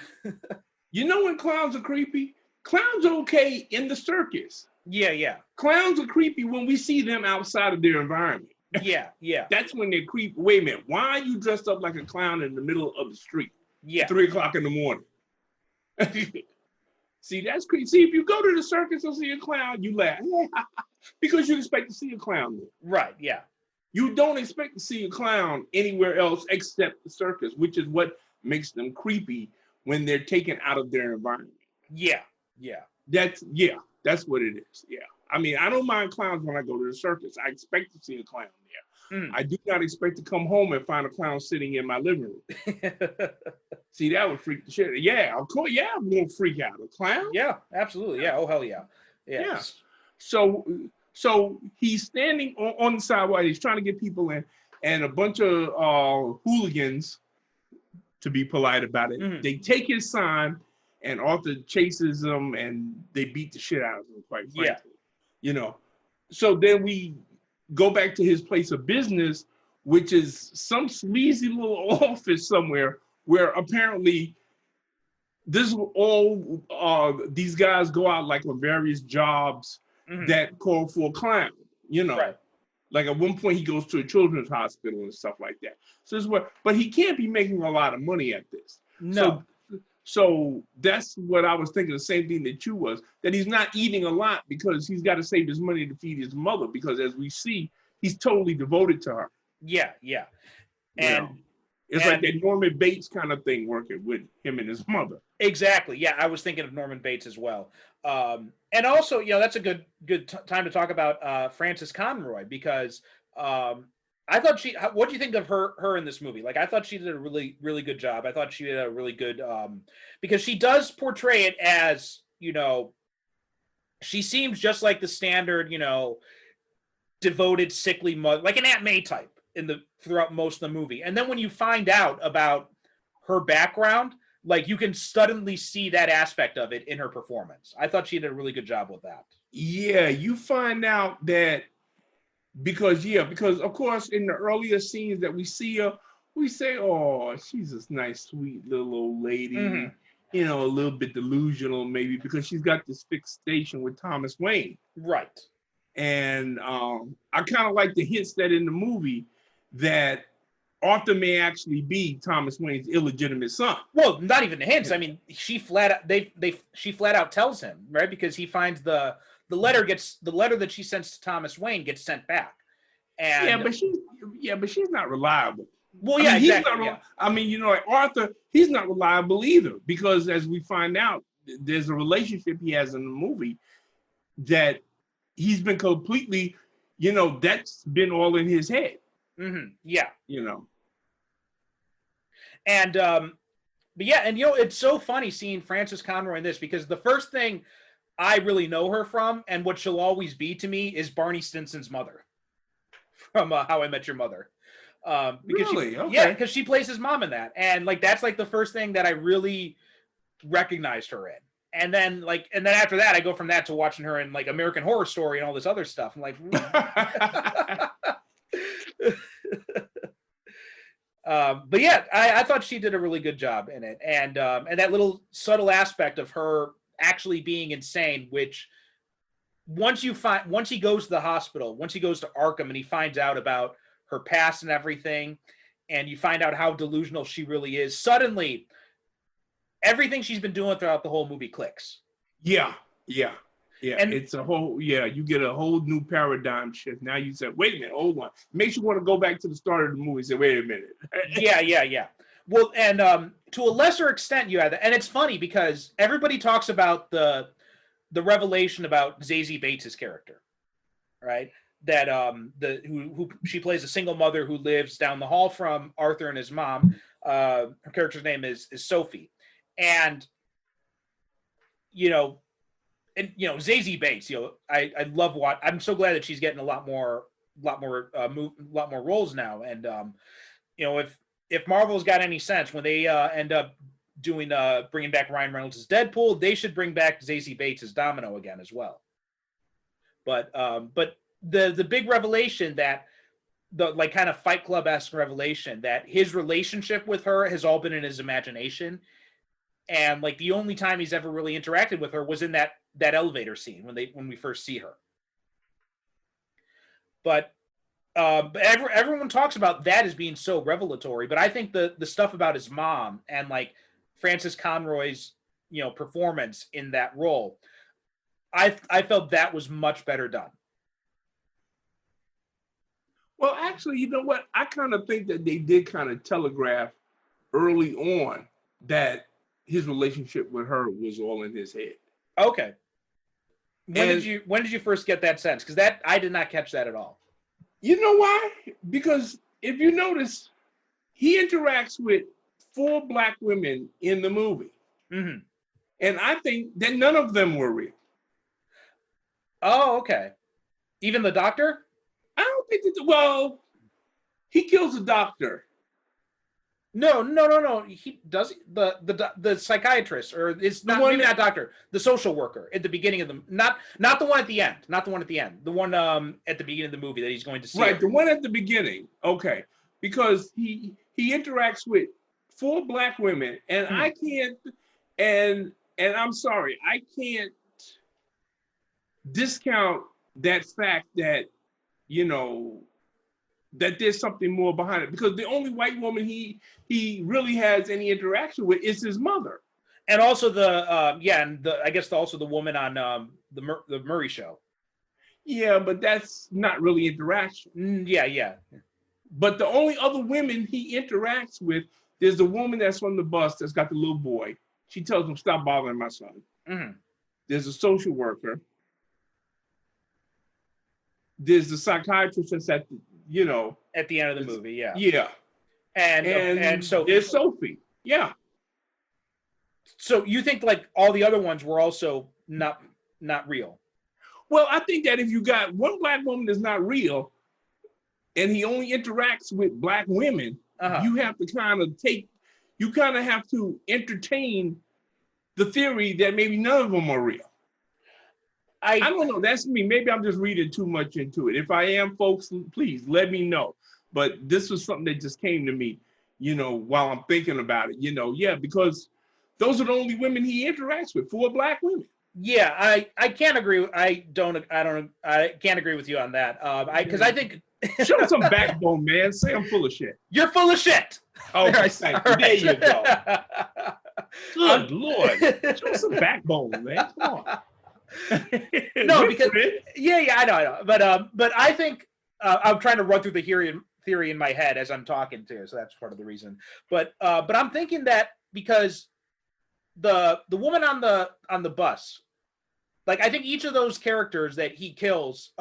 You know when clowns are creepy? Clowns are okay in the circus. Yeah. Clowns are creepy when we see them outside of their environment. Yeah. That's when they're creepy. Wait a minute. Why are you dressed up like a clown in the middle of the street? Yeah. 3 o'clock in the morning. See, that's creepy. See, if you go to the circus and see a clown, you laugh. Because you expect to see a clown there. Right, yeah. You don't expect to see a clown anywhere else except the circus, which is what makes them creepy when they're taken out of their environment. Yeah. That's what it is. Yeah. I mean, I don't mind clowns when I go to the circus. I expect to see a clown there. I do not expect to come home and find a clown sitting in my living room. See, that would freak the shit. Yeah, of course. Yeah, I'm gonna freak out. A clown? Yeah, absolutely. Yeah. Oh hell yeah. Yeah. So he's standing on the sidewalk. He's trying to get people in, and a bunch of hooligans, to be polite about it, they take his sign, and Arthur chases them, and they beat the shit out of him, quite frankly. Yeah. You know, so then we go back to his place of business, which is some sleazy little office somewhere where apparently this is all these guys go out like on various jobs that call for a clown, you know. Right. Like at one point he goes to a children's hospital and stuff like that. So this is what, but he can't be making a lot of money at this. No. So that's what I was thinking, the same thing that you was, that he's not eating a lot because he's got to save his money to feed his mother, because as we see, he's totally devoted to her. Yeah. And it's like that Norman Bates kind of thing working with him and his mother. Exactly. Yeah, I was thinking of Norman Bates as well. And also, you know, that's a good time to talk about Frances Conroy, because I thought what do you think of her in this movie? Like, I thought she did a really, really good job. I thought she did a really good, because she does portray it as, you know, she seems just like the standard, you know, devoted, sickly mother, like an Aunt May type throughout most of the movie. And then when you find out about her background, like you can suddenly see that aspect of it in her performance. I thought she did a really good job with that. Yeah, you find out that because of course in the earlier scenes that we see her, we say, oh, she's this nice, sweet little old lady, a little bit delusional maybe because she's got this fixation with Thomas Wayne. Right. And I kind of like the hints that in the movie that Arthur may actually be Thomas Wayne's illegitimate son. Well, not even the hints. I mean, she flat out tells him, right? Because he finds the letter that she sends to Thomas Wayne gets sent back. And but she's not reliable. Well, yeah, exactly. I mean, like Arthur, he's not reliable either because as we find out, there's a relationship he has in the movie that he's been completely, that's been all in his head. Yeah. And but yeah, and it's so funny seeing Frances Conroy in this because the first thing I really know her from and what she'll always be to me is Barney Stinson's mother from How I Met Your Mother. Because really? Okay. Yeah, because she plays his mom in that, and like that's like the first thing that I really recognized her in. And then after that, I go from that to watching her in like American Horror Story and all this other stuff. I'm like, but yeah, I thought she did a really good job in it, and that little subtle aspect of her actually being insane, which once he goes to the hospital, once he goes to Arkham and he finds out about her past and everything, and you find out how delusional she really is, suddenly everything she's been doing throughout the whole movie clicks. Yeah. And it's you get a whole new paradigm shift. Now you say, wait a minute, hold on. Makes you want to go back to the start of the movie and say, wait a minute. Yeah. Well, and to a lesser extent, you had that. And it's funny because everybody talks about the revelation about Zazie Bates' character, right? That who she plays a single mother who lives down the hall from Arthur and his mom. Her character's name is Sophie, and Zazie Bates. I love I'm so glad that she's getting a lot more roles now. And if Marvel's got any sense, when they end up doing bringing back Ryan Reynolds as Deadpool, they should bring back Zazie Bates as Domino again as well. But the big revelation that the like kind of Fight Club-esque revelation that his relationship with her has all been in his imagination, and like the only time he's ever really interacted with her was in that elevator scene when we first see her. But everyone talks about that as being so revelatory, but I think the stuff about his mom and like Frances Conroy's performance in that role, I felt that was much better done. Well, actually, you know what? I kind of think that they did kind of telegraph early on that his relationship with her was all in his head. Okay. When did you first get that sense? Because that I did not catch that at all. You know why? Because if you notice, he interacts with 4 Black women in the movie. Mm-hmm. And I think that none of them were real. Oh, okay. Even the doctor? I don't think he kills the doctor. No. He does the psychiatrist, or it's not maybe not doctor, the social worker at the beginning of the not the one at the end, the one at the beginning of the movie that he's going to see. Right, the one at the beginning. Okay, because he interacts with 4 Black women, and I can't, and I'm sorry, I can't discount that fact that that there's something more behind it, because the only white woman he really has any interaction with is his mother, and also I guess also the woman on the Murray Show. Yeah, but that's not really interaction. Yeah. But the only other women he interacts with, there's the woman that's on the bus that's got the little boy. She tells him, "Stop bothering my son." Mm-hmm. There's a social worker. There's the psychiatrist that's at the end of the movie, yeah. Yeah. And so there's Sophie. Yeah. So you think like all the other ones were also not real? Well, I think that if you got one black woman that's not real, and he only interacts with black women, you have to kind of have to entertain the theory that maybe none of them are real. I don't know. That's me. Maybe I'm just reading too much into it. If I am, folks, please let me know. But this was something that just came to me, while I'm thinking about it, because those are the only women he interacts with, 4 black women. Yeah, I can't agree. I can't agree with you on that. Because I think show some backbone, man. Say I'm full of shit. You're full of shit. Oh, there you go. Good Lord, show some backbone, man. Come on. No, because I know. But I think I'm trying to run through the theory in my head as I'm talking too, so that's part of the reason. But I'm thinking that because the woman on the bus, like, I think each of those characters that he kills,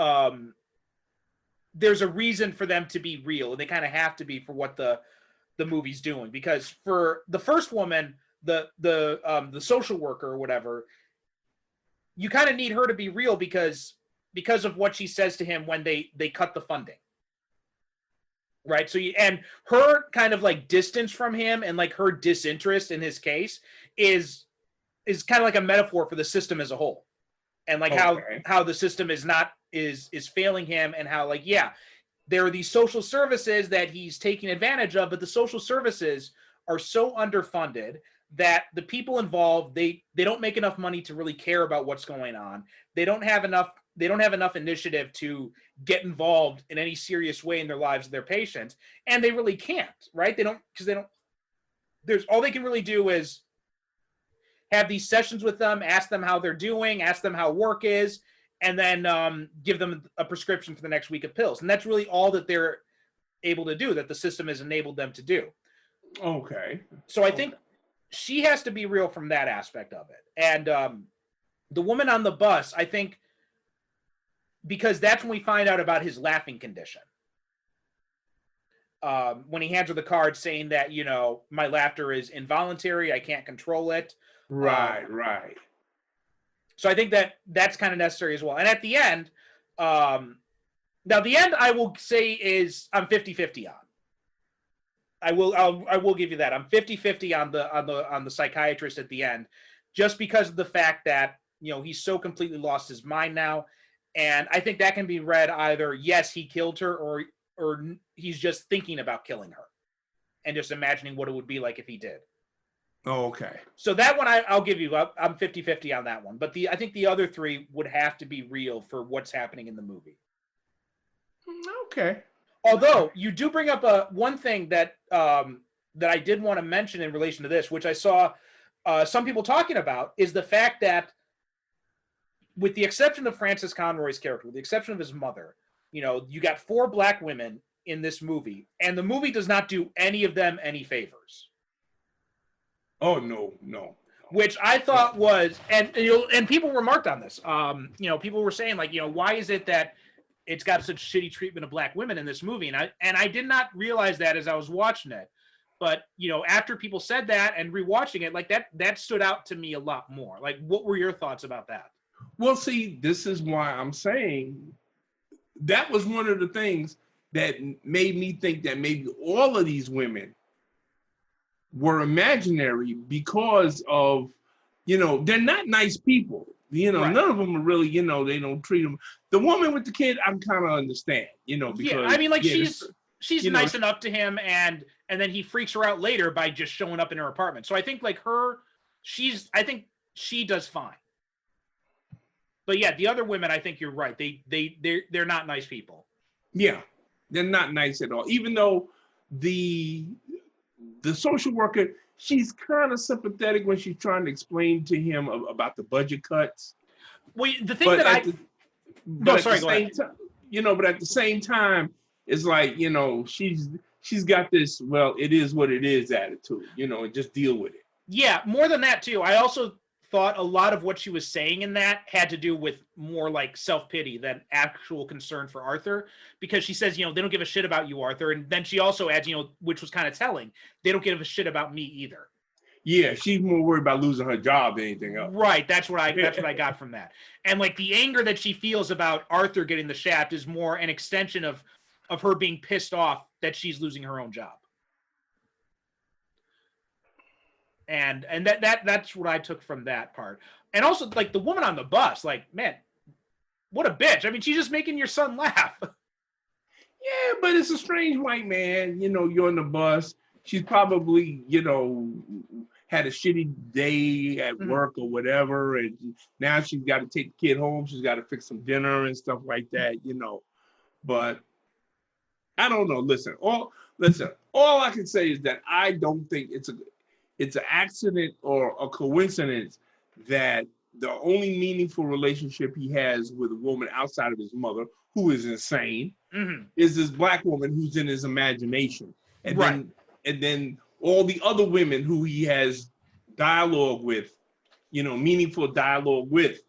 there's a reason for them to be real, and they kind of have to be for what the movie's doing. Because for the first woman, the social worker or whatever, you kind of need her to be real because of what she says to him when they cut the funding. Right. So and her kind of like distance from him and like her disinterest in his case is kind of like a metaphor for the system as a whole. And like how the system is failing him, and how, like, there are these social services that he's taking advantage of, but the social services are so underfunded that the people involved, they don't make enough money to really care about what's going on. They don't have enough initiative to get involved in any serious way in their lives of their patients, and they really can't, right? There's all they can really do is have these sessions with them, ask them how they're doing, ask them how work is, and then give them a prescription for the next week of pills. And that's really all that they're able to do, that the system has enabled them to do. Okay. So I think she has to be real from that aspect of it. And the woman on the bus, I think, because that's when we find out about his laughing condition. When he hands her the card saying that, my laughter is involuntary, I can't control it. Right. So I think that's kind of necessary as well. And at the end, now the end I will say is I'm 50-50 on. I will give you that. I'm 50-50 on the psychiatrist at the end, just because of the fact that, he's so completely lost his mind now. And I think that can be read either, yes, he killed her, or he's just thinking about killing her and just imagining what it would be like if he did. Oh, okay. So that one I'll give you. I'm 50-50 on that one. But I think the other 3 would have to be real for what's happening in the movie. Okay. Although you do bring up one thing that I did want to mention in relation to this, which I saw some people talking about, is the fact that, with the exception of Frances Conroy's character, with the exception of his mother, you got 4 black women in this movie, and the movie does not do any of them any favors. Oh, no. Which I thought was, and people remarked on this. People were saying, like, why is it that it's got such shitty treatment of black women in this movie? And I did not realize that as I was watching it. But, after people said that and rewatching it, like, that stood out to me a lot more. Like, what were your thoughts about that? Well, see, this is why I'm saying that was one of the things that made me think that maybe all of these women were imaginary, because of, they're not nice people. Right. None of them are really, they don't treat them. The woman with the kid, I'm kind of understand, because. Yeah, I mean, like, she's nice enough to him, and then he freaks her out later by just showing up in her apartment. So I think, like, I think she does fine. But yeah, the other women, I think you're right. They're not nice people. Yeah, they're not nice at all. Even though the social worker, she's kind of sympathetic when she's trying to explain to him about the budget cuts. Well, the thing but that but at the same time, it's like, she's got this, well, it is what it is attitude, and just deal with it. Yeah, more than that too. I also thought a lot of what she was saying in that had to do with more like self-pity than actual concern for Arthur, because she says, they don't give a shit about you, Arthur. And then she also adds, which was kind of telling, they don't give a shit about me either. Yeah, she's more worried about losing her job than anything else. Right. That's what I got from that. And like the anger that she feels about Arthur getting the shaft is more an extension of her being pissed off that she's losing her own job. And that's what I took from that part. And also like the woman on the bus, like, man, what a bitch. I mean, she's just making your son laugh. Yeah, but it's a strange white man. You know, you're on the bus. She's probably, you know, had a shitty day at work or whatever, and now she's got to take the kid home. She's got to fix some dinner and stuff like that, you know. But I don't know. Listen, all I can say is that I don't think it's an accident or a coincidence that the only meaningful relationship he has with a woman outside of his mother, who is insane, is this black woman who's in his imagination. And then all the other women who he has dialogue with, you know, meaningful dialogue with,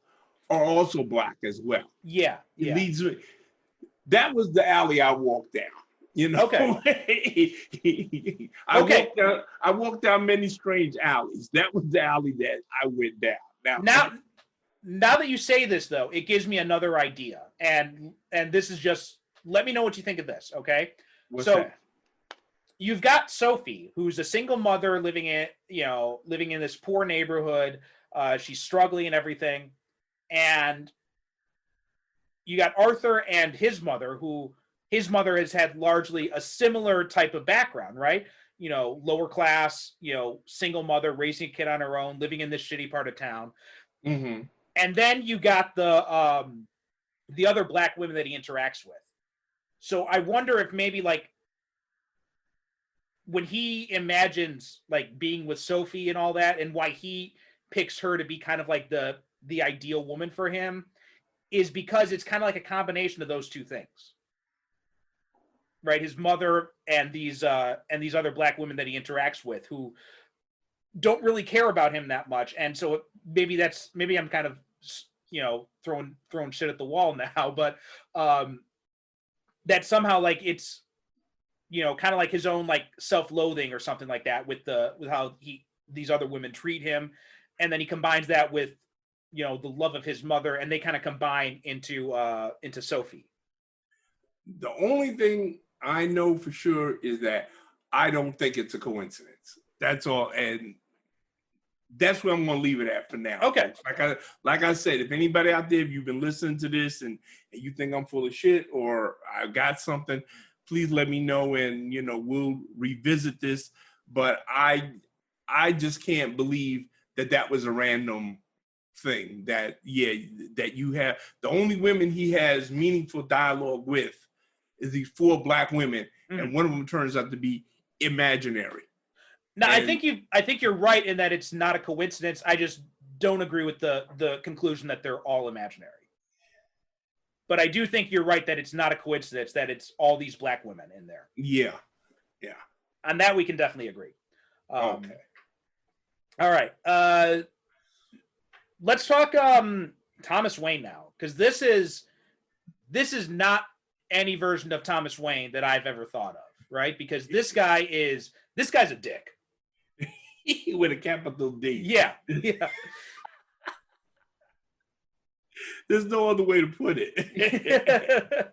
are also black as well. Yeah. That was the alley I walked down. You know, okay. I walked down many strange alleys. That was the alley that I went down. Now that you say this, though, it gives me another idea, and this is just, let me know what you think of this, okay? What's that? You've got Sophie, who's a single mother living in this poor neighborhood. She's struggling and everything, and you got Arthur and his mother, who his mother has had largely a similar type of background, right? You know, lower class, you know, single mother, raising a kid on her own, living in this shitty part of town. Mm-hmm. And then you got the other black women that he interacts with. So I wonder if maybe like when he imagines like being with Sophie and all that, and why he picks her to be kind of like the ideal woman for him, is because it's kind of like a combination of those two things. Right, his mother and these other black women that he interacts with who don't really care about him that much, and so maybe I'm kind of, you know, throwing shit at the wall now, but that somehow like it's, you know, kind of like his own like self-loathing or something like that with how these other women treat him, and then he combines that with, you know, the love of his mother, and they kind of combine into Sophie. The only thing I know for sure is that I don't think it's a coincidence. That's all, and that's where I'm going to leave it at for now. Okay. Like I said, if anybody out there, if you've been listening to this and you think I'm full of shit or I got something, please let me know, and you know, we'll revisit this. But I just can't believe that was a random thing. That you have the only women he has meaningful dialogue with is these 4 black women, and one of them turns out to be imaginary. No, I think you're right in that it's not a coincidence. I just don't agree with the conclusion that they're all imaginary. But I do think you're right that it's not a coincidence that it's all these black women in there. Yeah. On that we can definitely agree. Okay. All right. Let's talk Thomas Wayne now, because this is not any version of Thomas Wayne that I've ever thought of, right? Because this guy's a dick. With a capital D. Yeah. There's no other way to put it.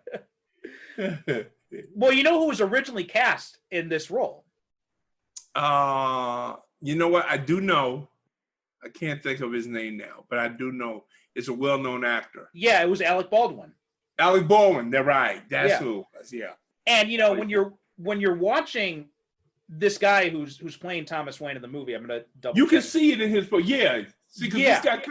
Well, you know who was originally cast in this role? You know what? I do know. I can't think of his name now, but I do know it's a well-known actor. Yeah, it was Alec Baldwin. Alec Baldwin, they're right. That's who. Yeah. And you know, when you're watching this guy who's playing Thomas Wayne in the movie, I'm gonna double. You can see it in his. Yeah. See, because this guy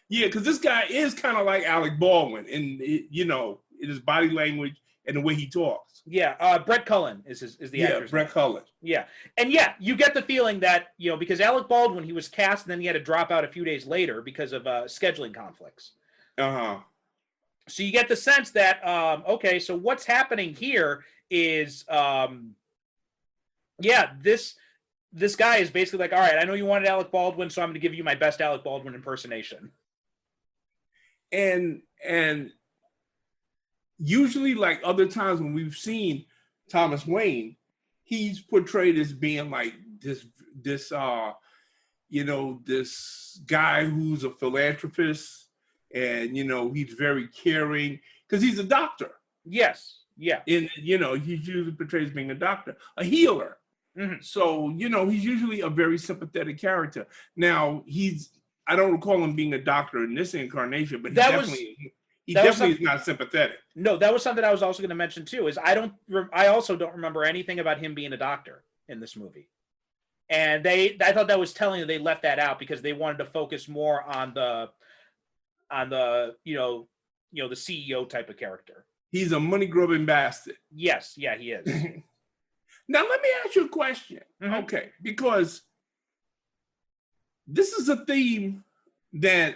because this guy is kind of like Alec Baldwin in in his body language and the way he talks. Yeah, Brett Cullen is the actor's name. Brett Cullen. Yeah, and you get the feeling that, you know, because Alec Baldwin, he was cast and then he had to drop out a few days later because of scheduling conflicts. So you get the sense that okay, so what's happening here is this guy is basically like, all right, I know you wanted Alec Baldwin, so I'm going to give you my best Alec Baldwin impersonation. And usually, like other times when we've seen Thomas Wayne, he's portrayed as being like this this guy who's a philanthropist, and he's very caring because he's a doctor. Yes. Yeah. And he usually portrays being a doctor, a healer. Mm-hmm. So he's usually a very sympathetic character. Now I don't recall him being a doctor in this incarnation, but he definitely is not sympathetic. No, that was something I was also going to mention too. Is I also don't remember anything about him being a doctor in this movie, and I thought that was telling that they left that out because they wanted to focus more on the the CEO type of character. He's a money grubbing bastard. Yes, yeah, he is. Now let me ask you a question, okay? Because this is a theme that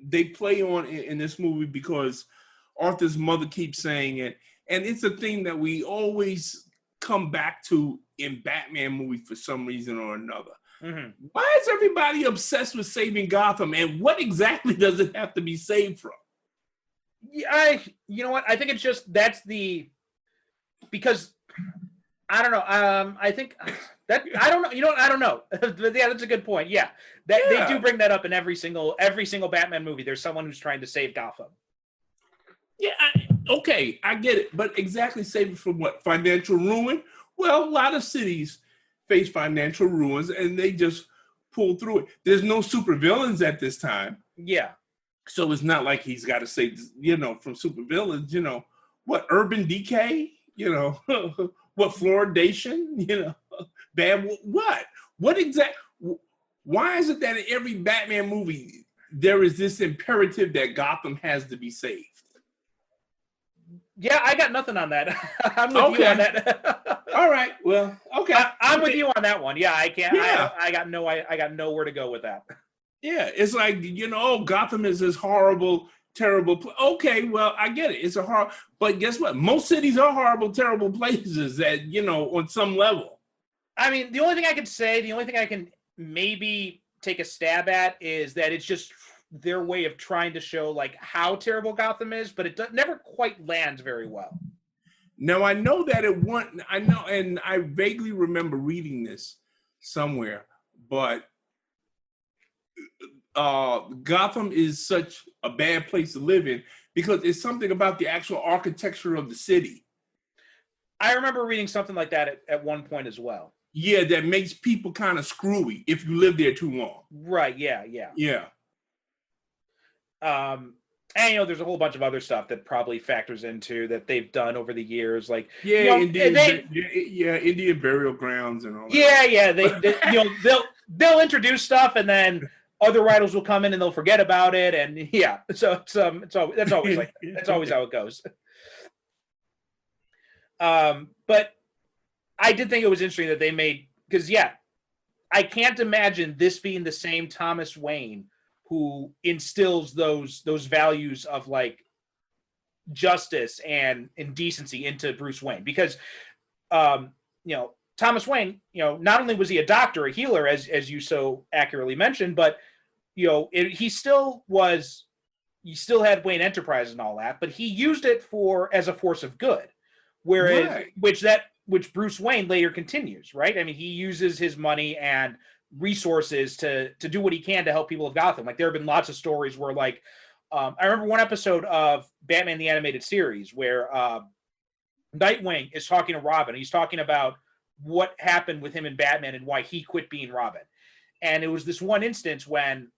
they play on in this movie because Arthur's mother keeps saying it, and it's a theme that we always come back to in Batman movies for some reason or another. Mm-hmm. Why is everybody obsessed with saving Gotham, and what exactly does it have to be saved from? Yeah, you know what? I think it's just because I don't know. I think that I don't know. You know what? I don't know. Yeah, that's a good point. Yeah, they do bring that up in every single Batman movie. There's someone who's trying to save Gotham. Yeah, okay, I get it, but exactly save it from what? Financial ruin? Well, a lot of cities face financial ruins, and they just pull through it. There's no supervillains at this time. Yeah. So it's not like he's got to save, from supervillains. What urban decay? What fluoridation? Bad. What exact? Why is it that in every Batman movie there is this imperative that Gotham has to be saved? Yeah, I got nothing on that. I'm with you on that. All right. Well, okay. I'm with you on that one. Yeah, I can't. Yeah. I got nowhere to go with that. Yeah, it's like, Gotham is this horrible, terrible. Okay, well, I get it. It's a horror, but guess what? Most cities are horrible, terrible places that, on some level. I mean, the only thing I can maybe take a stab at is that it's just their way of trying to show like how terrible Gotham is, but it never quite lands very well. Now, I know that and I vaguely remember reading this somewhere, but Gotham is such a bad place to live in because it's something about the actual architecture of the city. I remember reading something like that at one point as well. Yeah, that makes people kind of screwy if you live there too long. Right, yeah. And there's a whole bunch of other stuff that probably factors into that they've done over the years, like Indian burial grounds and all that. Yeah, they'll introduce stuff and then other writers will come in and they'll forget about it, and so that's always like that's always how it goes. But I did think it was interesting that they made, because I can't imagine this being the same Thomas Wayne who instills those values of like justice and decency into Bruce Wayne, because Thomas Wayne, not only was he a doctor, a healer, as you so accurately mentioned, but he still had Wayne Enterprises and all that, but he used it as a force of good, whereas which Bruce Wayne later continues, right? I mean, he uses his money and resources to do what he can to help people of Gotham. Like, there have been lots of stories where, like, I remember one episode of Batman the Animated Series where Nightwing is talking to Robin. He's talking about what happened with him and Batman and why he quit being Robin. And it was this one instance when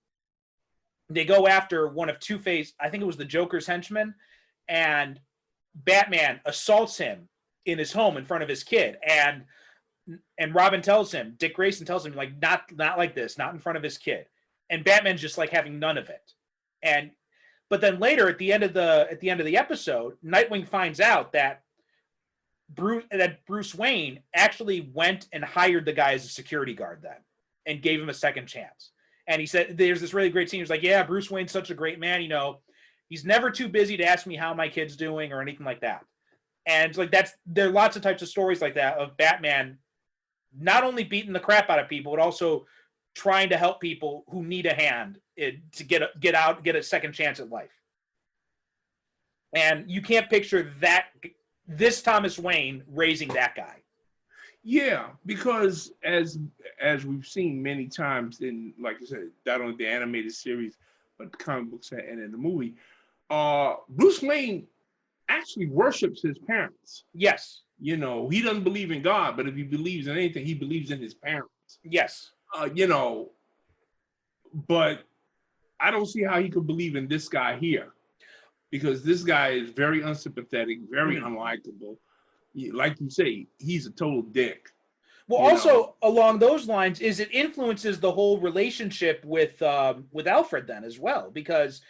they go after one of Two-Face, I think it was the Joker's henchman, and Batman assaults him in his home in front of his kid. And Robin tells him, Dick Grayson tells him, like, not like this, not in front of his kid. And Batman's just like having none of it. But then later at the end of the episode, Nightwing finds out that Bruce Wayne actually went and hired the guy as a security guard then and gave him a second chance. And he said, there's this really great scene. He was like, yeah, Bruce Wayne's such a great man. He's never too busy to ask me how my kid's doing or anything like that. And like, there are lots of types of stories like that of Batman not only beating the crap out of people, but also trying to help people who need a hand to get a second chance at life. And you can't picture this Thomas Wayne raising that guy. Yeah, because as we've seen many times in, like I said, not only the animated series, but the comic books and in the movie, Bruce Wayne actually worships his parents. Yes. You know, he doesn't believe in God, but if he believes in anything, he believes in his parents. Yes. You know, but I don't see how he could believe in this guy here, because this guy is very unsympathetic, very unlikable. Like you say, he's a total dick. Well, You know, also along those lines, is it influences the whole relationship with Alfred then as well, because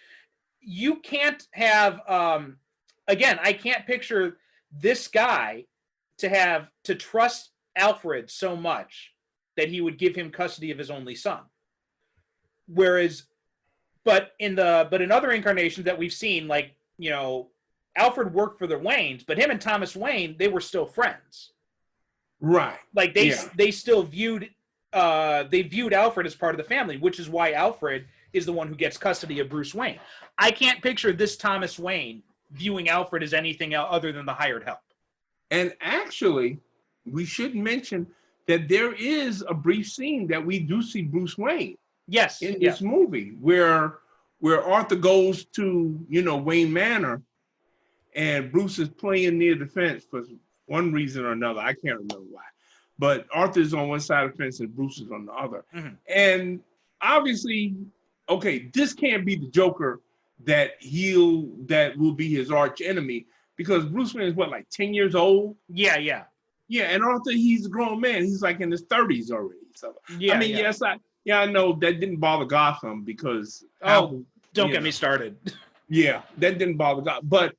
you can't have again, I can't picture this guy to trust Alfred so much that he would give him custody of his only son. Whereas, but in other incarnations that we've seen, like, Alfred worked for the Waynes, but him and Thomas Wayne, they were still friends. right? Like they still viewed Alfred as part of the family, which is why Alfred is the one who gets custody of Bruce Wayne. I can't picture this Thomas Wayne viewing Alfred as anything other than the hired help. And actually, we should mention that there is a brief scene that we do see Bruce Wayne. Yes. In this movie, where Arthur goes to, Wayne Manor, and Bruce is playing near the fence for one reason or another. I can't remember why. But Arthur's on one side of the fence and Bruce is on the other. Mm-hmm. And obviously, okay, this can't be the Joker that will be his arch enemy, because Bruce Wayne is what, like 10 years old? Yeah. Yeah, and Arthur, he's a grown man. He's like in his 30s already. So yes, I know that didn't bother Gotham, because don't get me started. Yeah, that didn't bother Gotham. But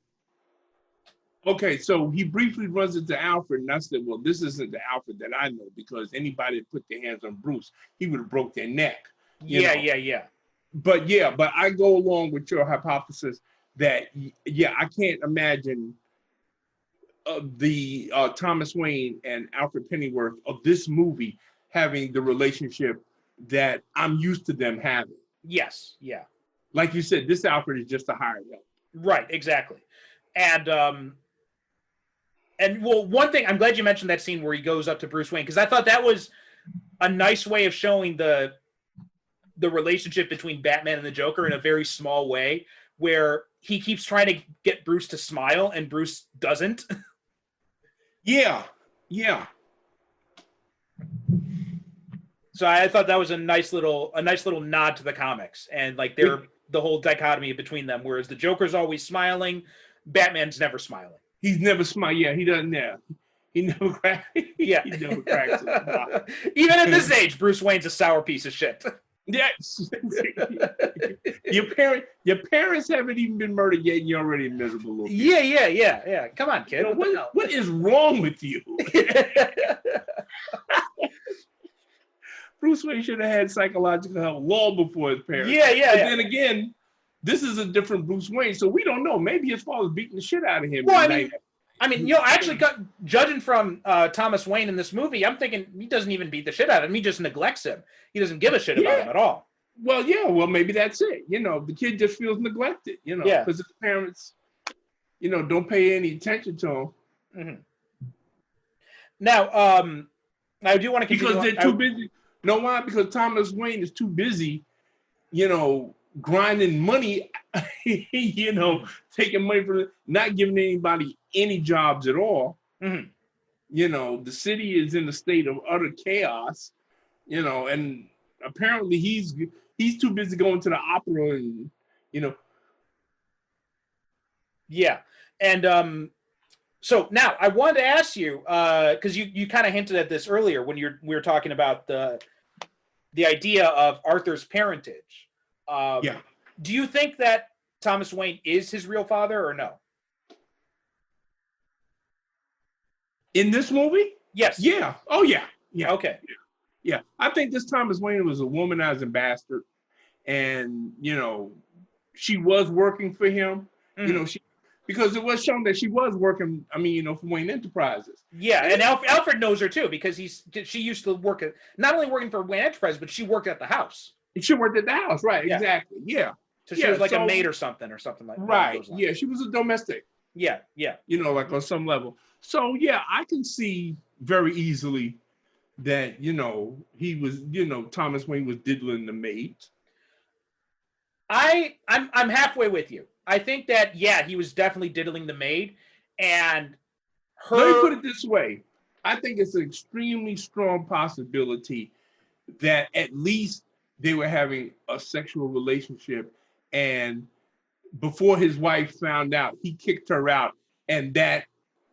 okay, so he briefly runs into Alfred, and I said, well, this isn't the Alfred that I know, because anybody that put their hands on Bruce, he would have broke their neck. Yeah. But I go along with your hypothesis that, I can't imagine the Thomas Wayne and Alfred Pennyworth of this movie having the relationship that I'm used to them having. Yes, yeah. Like you said, this Alfred is just a hired help. Right, exactly. And well, one thing, I'm glad you mentioned that scene where he goes up to Bruce Wayne, because I thought that was a nice way of showing the relationship between Batman and the Joker in a very small way, where he keeps trying to get Bruce to smile and Bruce doesn't. Yeah. So I thought that was a nice little nod to the comics, and like the whole dichotomy between them, whereas the Joker's always smiling, Batman's never smiling. He's never smiling. Yeah, he doesn't. Yeah, he never cracks. Yeah, he never cracks it. Even at this age, Bruce Wayne's a sour piece of shit. Yes. Your parents haven't even been murdered yet, and you're already miserable. Little Yeah. Come on, kid. What is wrong with you? Bruce Wayne should have had psychological help long before his parents. Yeah. Then again, this is a different Bruce Wayne, so we don't know. Maybe his father's beating the shit out of him. Well, I mean, actually, judging from Thomas Wayne in this movie, I'm thinking he doesn't even beat the shit out of him. He just neglects him. He doesn't give a shit about him at all. Well, maybe that's it. The kid just feels neglected, because his parents, don't pay any attention to him. Mm-hmm. Now, I do want to continue. Because they're too busy. Know why? Because Thomas Wayne is too busy, grinding money, taking money from, not giving anybody any jobs at all. Mm-hmm. The city is in a state of utter chaos, and apparently he's too busy going to the opera and, Yeah. And so now I wanted to ask you, because you kind of hinted at this earlier when we were talking about the idea of Arthur's parentage. Do you think that Thomas Wayne is his real father or no? In this movie? Yes. Yeah. Oh, yeah. Okay. Yeah. I think this Thomas Wayne was a womanizing bastard. And, she was working for him. Mm. Because it was shown that she was working, for Wayne Enterprises. Yeah, and Alfred knows her too, because she used to work not only working for Wayne Enterprises, but she worked at the house. She worked at the house, right? Yeah. Exactly. Yeah. So she was like a maid or something like that. Right. Yeah, she was a domestic. Yeah. Like on some level. So yeah, I can see very easily that, he was, Thomas Wayne was diddling the maids. I'm halfway with you. I think that, yeah, he was definitely diddling the maid, and her. Let me put it this way. I think it's an extremely strong possibility that at least they were having a sexual relationship, and before his wife found out, he kicked her out, and that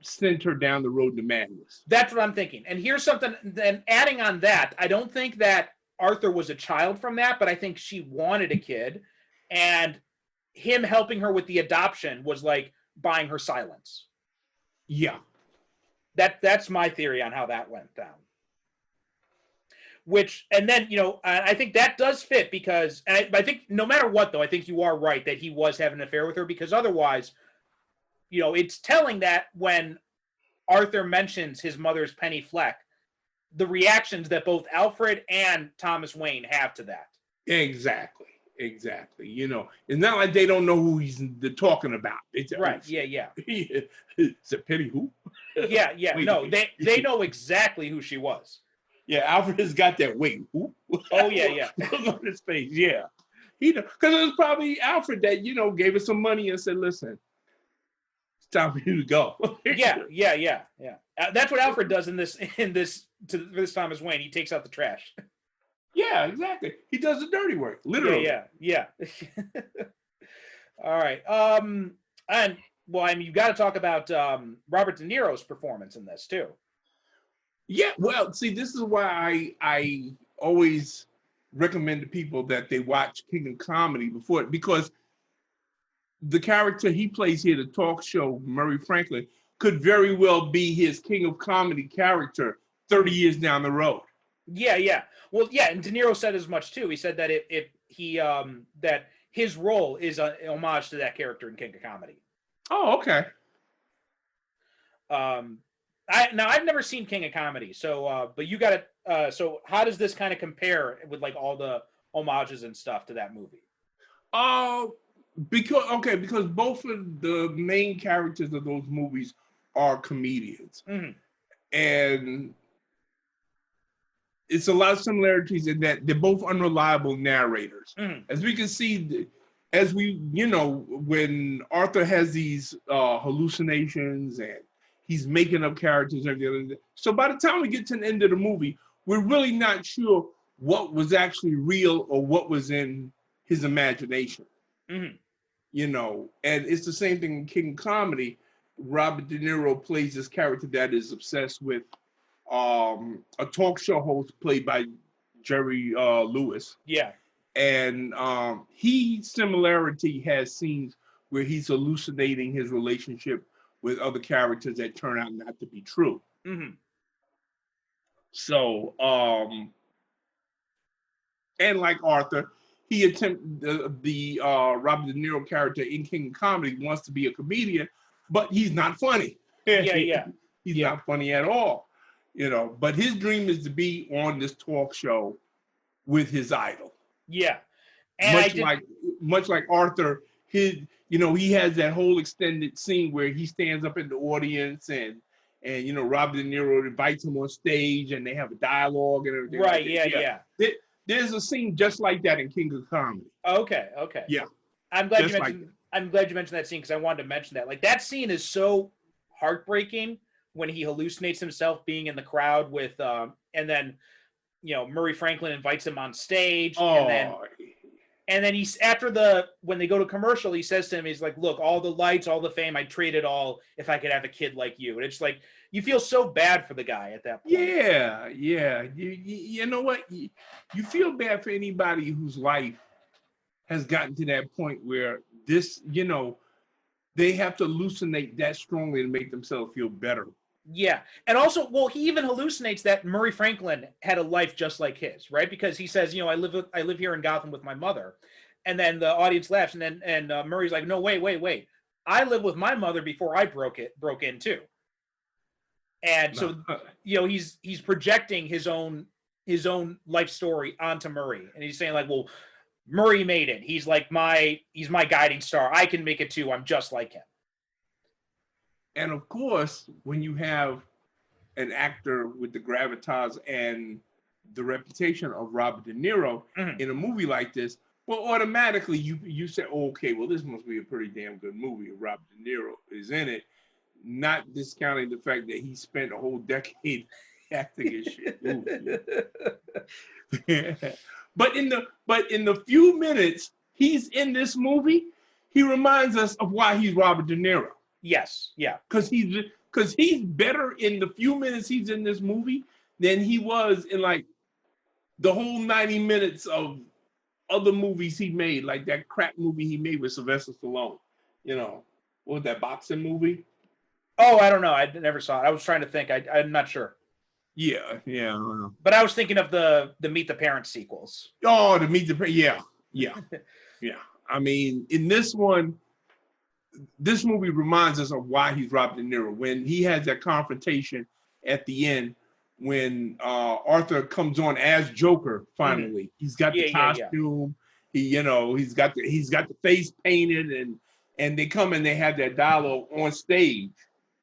sent her down the road to madness. That's what I'm thinking. And here's something, then adding on that, I don't think that Arthur was a child from that, but I think she wanted a kid, and him helping her with the adoption was like buying her silence. Yeah. That's my theory on how that went down. Which, and then, I think that does fit because, and I think no matter what, though, I think you are right that he was having an affair with her, because otherwise, it's telling that when Arthur mentions his mother's Penny Fleck, the reactions that both Alfred and Thomas Wayne have to that. Exactly. It's not like they don't know who they're talking about. Right. Yeah. It's a Penny who? Yeah. No, they know exactly who she was. Yeah, Alfred has got that wait. Who? Oh yeah. Look on his face. Yeah, because it was probably Alfred that gave us some money and said, "Listen, it's time for you to go." Yeah. That's what Alfred does in this Thomas Wayne. He takes out the trash. Yeah, exactly. He does the dirty work, literally. Yeah. All right. And well, I mean, you got to talk about Robert De Niro's performance in this too. Yeah. Well, see, this is why I always recommend to people that they watch King of Comedy before it, because the character he plays here, the talk show Murray Franklin, could very well be his King of Comedy character 30 years down the road. Yeah. Well, yeah, and De Niro said as much too. He said that that his role is an homage to that character in King of Comedy. Oh, okay. I've never seen King of Comedy, so but you got it. So how does this kind of compare with like all the homages and stuff to that movie? Because both of the main characters of those movies are comedians, and it's a lot of similarities in that they're both unreliable narrators. As we can see, when Arthur has these hallucinations and he's making up characters and everything. So by the time we get to the end of the movie, we're really not sure what was actually real or what was in his imagination. And it's the same thing in King Comedy. Robert De Niro plays this character that is obsessed with a talk show host played by Jerry Lewis. Yeah. And similarity has scenes where he's hallucinating his relationship with other characters that turn out not to be true. So, and like Arthur, he attempted the Robert De Niro character in King of Comedy wants to be a comedian, but he's not funny. Yeah. He's not funny at all. But his dream is to be on this talk show with his idol. Yeah. And much like Arthur, he has that whole extended scene where he stands up in the audience and Robert De Niro invites him on stage and they have a dialogue and everything. Right, like yeah. There's a scene just like that in King of Comedy. Okay. Yeah. I'm glad you mentioned that scene because I wanted to mention that. Like that scene is so heartbreaking when he hallucinates himself being in the crowd with and then Murray Franklin invites him on stage and then he's when they go to commercial, he says to him, he's like, look, all the lights, all the fame, I'd trade it all if I could have a kid like you. And it's like, you feel so bad for the guy at that point. Yeah. You know what? You feel bad for anybody whose life has gotten to that point where this, they have to hallucinate that strongly to make themselves feel better. Yeah. And also, well, he even hallucinates that Murray Franklin had a life just like his, right? Because he says, I live here in Gotham with my mother. And then the audience laughs. And Murray's like, no, wait. I lived with my mother before I broke in too. And so, he's projecting his own life story onto Murray. And he's saying like, well, Murray made it. He's my guiding star. I can make it too. I'm just like him. And of course, when you have an actor with the gravitas and the reputation of Robert De Niro in a movie like this, well, automatically you say, oh, okay, well, this must be a pretty damn good movie if Robert De Niro is in it, not discounting the fact that he spent a whole decade acting in shit movies. But in the few minutes he's in this movie, he reminds us of why he's Robert De Niro. Yes, yeah. Because he's better in the few minutes he's in this movie than he was in like the whole 90 minutes of other movies he made, like that crap movie he made with Sylvester Stallone. You know, what was that boxing movie? Oh, I don't know. I never saw it. I was trying to think. I'm not sure. Yeah. But I was thinking of the Meet the Parents sequels. Oh, the Meet the Parents. Yeah. I mean, in this one, this movie reminds us of why he's Robert De Niro. When he has that confrontation at the end, when Arthur comes on as Joker, finally, he's got the costume. Yeah. He's got the face painted, and they come and they have that dialogue on stage.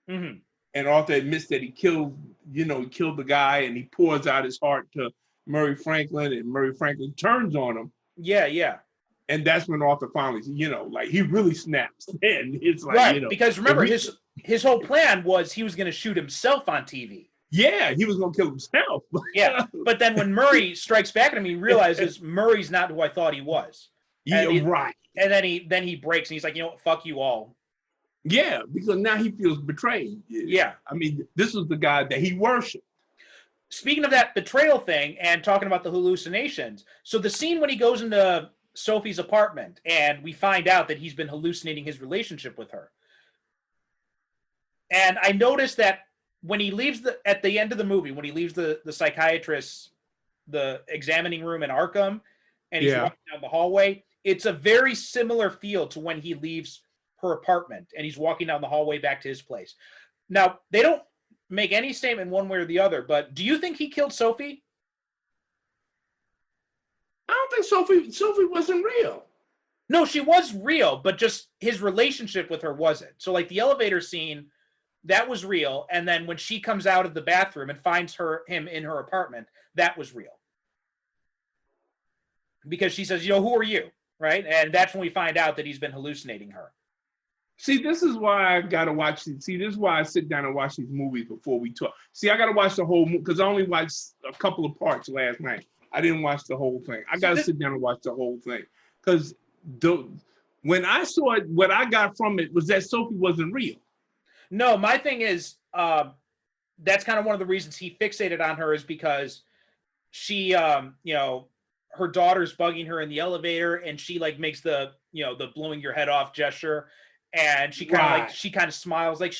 Mm-hmm. And Arthur admits that he killed the guy, and he pours out his heart to Murray Franklin, and Murray Franklin turns on him. Yeah. And that's when Arthur finally, like he really snaps. And it's like, right, because remember his whole plan was he was going to shoot himself on TV. Yeah, he was going to kill himself. Yeah, but then when Murray strikes back at him, he realizes Murray's not who I thought he was. Right. And then he breaks, and he's like, you know what, fuck you all. Yeah, because now he feels betrayed. Yeah. I mean, this was the guy that he worshipped. Speaking of that betrayal thing and talking about the hallucinations, so the scene when he goes into Sophie's apartment and we find out that he's been hallucinating his relationship with her. And I noticed that when he leaves at the end of the movie, when he leaves the psychiatrist, the examining room in Arkham, and he's walking down the hallway, it's a very similar feel to when he leaves her apartment and he's walking down the hallway back to his place. Now, they don't make any statement one way or the other, but do you think he killed Sophie? I don't think Sophie wasn't real. No, she was real, but just his relationship with her wasn't. So like the elevator scene, that was real. And then when she comes out of the bathroom and finds him in her apartment, that was real. Because she says, who are you? Right? And that's when we find out that he's been hallucinating her. See, this is why I got to watch these. See, this is why I sit down and watch these movies before we talk. See, I got to watch the whole movie because I only watched a couple of parts last night. I didn't watch the whole thing. I got to sit down and watch the whole thing because when I saw it, what I got from it was that Sophie wasn't real. No, my thing is that's kind of one of the reasons he fixated on her is because she, her daughter's bugging her in the elevator and she like makes the blowing your head off gesture. And she kind of smiles like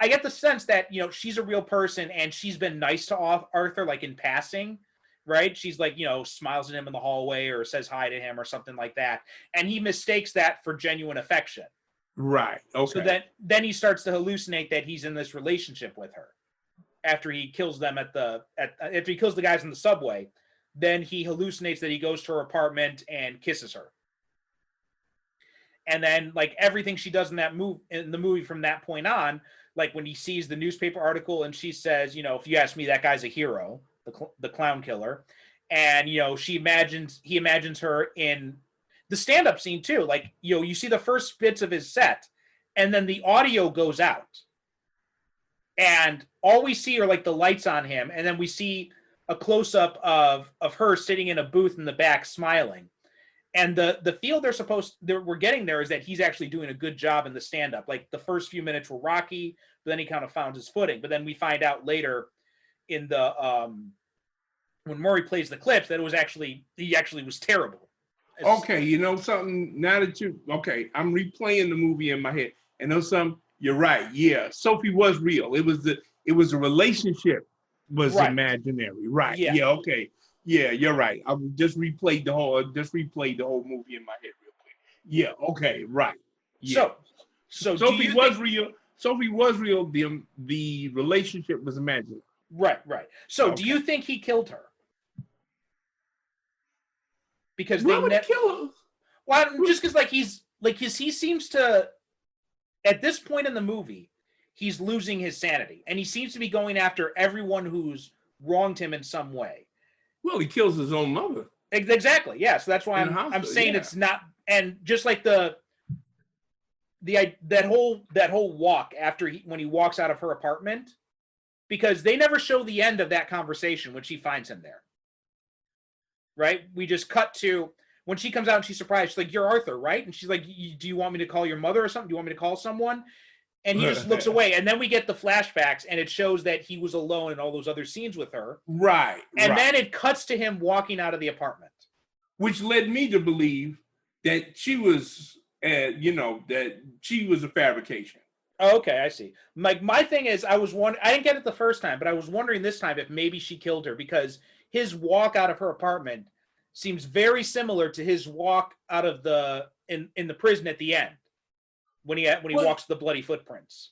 I get the sense that, she's a real person and she's been nice to Arthur, like in passing, right? She's like, smiles at him in the hallway or says hi to him or something like that. And he mistakes that for genuine affection. Right. Okay. So then he starts to hallucinate that he's in this relationship with her after he kills them after he kills the guys in the subway. Then he hallucinates that he goes to her apartment and kisses her. And then, like, everything she does in the movie from that point on, like when he sees the newspaper article and she says, if you ask me, that guy's a hero, the clown killer. And, he imagines her in the stand-up scene too. Like, you see the first bits of his set and then the audio goes out. And all we see are like the lights on him. And then we see a close-up of her sitting in a booth in the back smiling. And the feel we're getting there is that he's actually doing a good job in the stand-up. Like the first few minutes were rocky, but then he kind of found his footing. But then we find out later in the when Murray plays the clips that he actually was terrible. Okay, something. Now that I'm replaying the movie in my head, and something. You're right. Yeah, Sophie was real. It was a relationship was imaginary. Right. Yeah. Okay. Yeah, you're right. I just replayed the whole movie in my head real quick. Yeah, okay, right. Yeah. So Sophie was real. Sophie was real. The relationship was imaginary. Right. So do you think he killed her? Because why would he kill her? Well, just because he seems to, at this point in the movie, he's losing his sanity, and he seems to be going after everyone who's wronged him in some way. Well, he kills his own mother. Exactly. Yeah. So that's why In the I'm hospital, saying yeah. it's not. And just like that whole walk after when he walks out of her apartment, because they never show the end of that conversation when she finds him there. Right? We just cut to when she comes out and she's surprised. She's like, "You're Arthur, right?" And she's like, "Do you want me to call your mother or something? Do you want me to call someone?" And he just looks away. And then we get the flashbacks, and it shows that he was alone in all those other scenes with her. Right. And then it cuts to him walking out of the apartment. Which led me to believe that she was, that she was a fabrication. Okay, I see. Like my thing is, I didn't get it the first time, but I was wondering this time if maybe she killed her, because his walk out of her apartment seems very similar to his walk out of in the prison at the end when he walks the bloody footprints.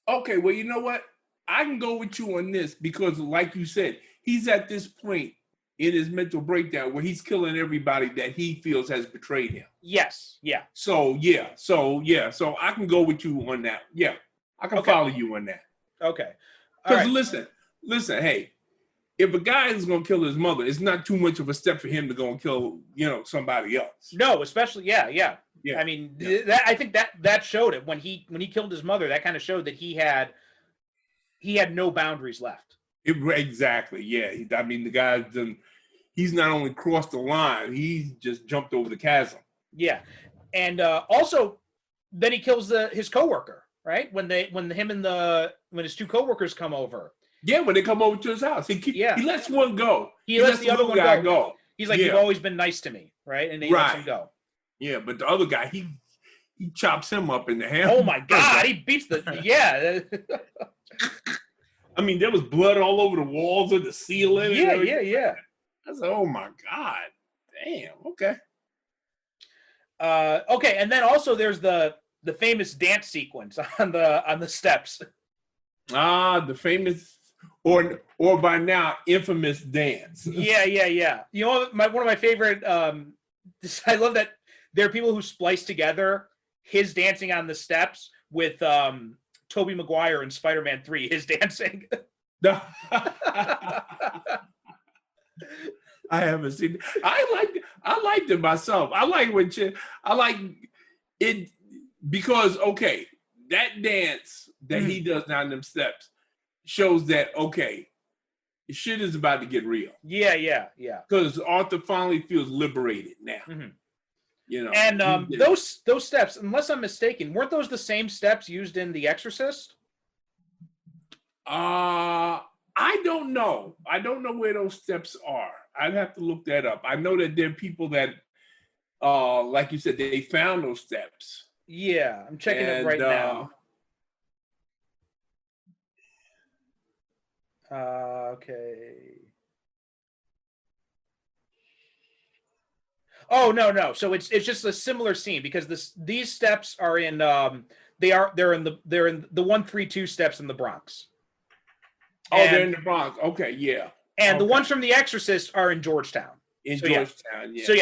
Okay, well, you know what? I can go with you on this because, like you said, he's at this point in his mental breakdown where he's killing everybody that he feels has betrayed him. Yes, yeah. So I can go with you on that. Yeah, I can follow you on that. Okay. Because listen, hey, if a guy is going to kill his mother, it's not too much of a step for him to go and kill, somebody else. No, especially, yeah. Yeah. I mean, I think that showed it when he killed his mother. That kind of showed that he had no boundaries left. Exactly. Yeah. I mean, the guy's done. He's not only crossed the line, he's just jumped over the chasm. Yeah, and also, then he kills his coworker, right? When his two coworkers come over. Yeah, when they come over to his house, he lets one go. He lets the other one guy go. He's like, "You've always been nice to me," right? And he lets him go. Yeah, but the other guy, he chops him up in the hand. Oh my God, he beats yeah. I mean, there was blood all over the walls of the ceiling. Yeah. I said, "Oh my God, damn." Okay. Okay, and then also there's the famous dance sequence on the steps. The famous or by now infamous dance. Yeah. You know, one of my favorite. I love that there are people who splice together his dancing on the steps with Tobey Maguire in Spider-Man 3. His dancing. I haven't seen it. I liked it myself. I like it because that dance that he does down them steps shows that shit is about to get real. Yeah. Because Arthur finally feels liberated now. Mm-hmm. And those steps, unless I'm mistaken, weren't those the same steps used in The Exorcist? I don't know. I don't know where those steps are. I'd have to look that up. I know that there are people that, like you said, they found those steps. Yeah, I'm checking it right now. Okay. Oh no. So it's just a similar scene because these steps are in they're in the 132 steps in the Bronx. They're in the Bronx. Okay, yeah. And the ones from The Exorcist are in Georgetown. Georgetown, yeah. So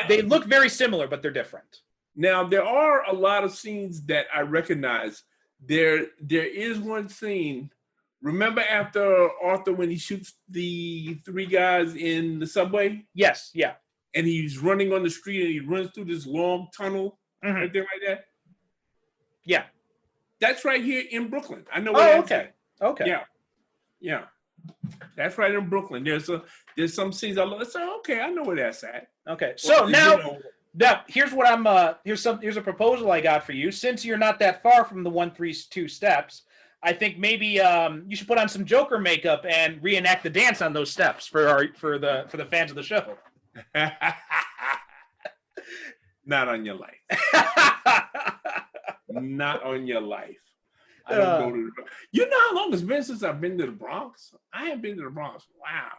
they look very similar, but they're different. Now there are a lot of scenes that I recognize. There is one scene. Remember after Arthur when he shoots the three guys in the subway? Yes, yeah. And he's running on the street and he runs through this long tunnel, right there like that. Yeah. That's right here in Brooklyn. I know where that's at. Okay. Yeah. That's right in Brooklyn. There's some scenes I say, okay, I know where that's at. Okay. So now here's what here's a proposal I got for you. Since you're not that far from the 132 steps, I think maybe you should put on some Joker makeup and reenact the dance on those steps for the fans of the show. Not on your life. Not on your life. I don't go to the. You know how long it's been since I've been to the Bronx? I haven't been to the Bronx. Wow,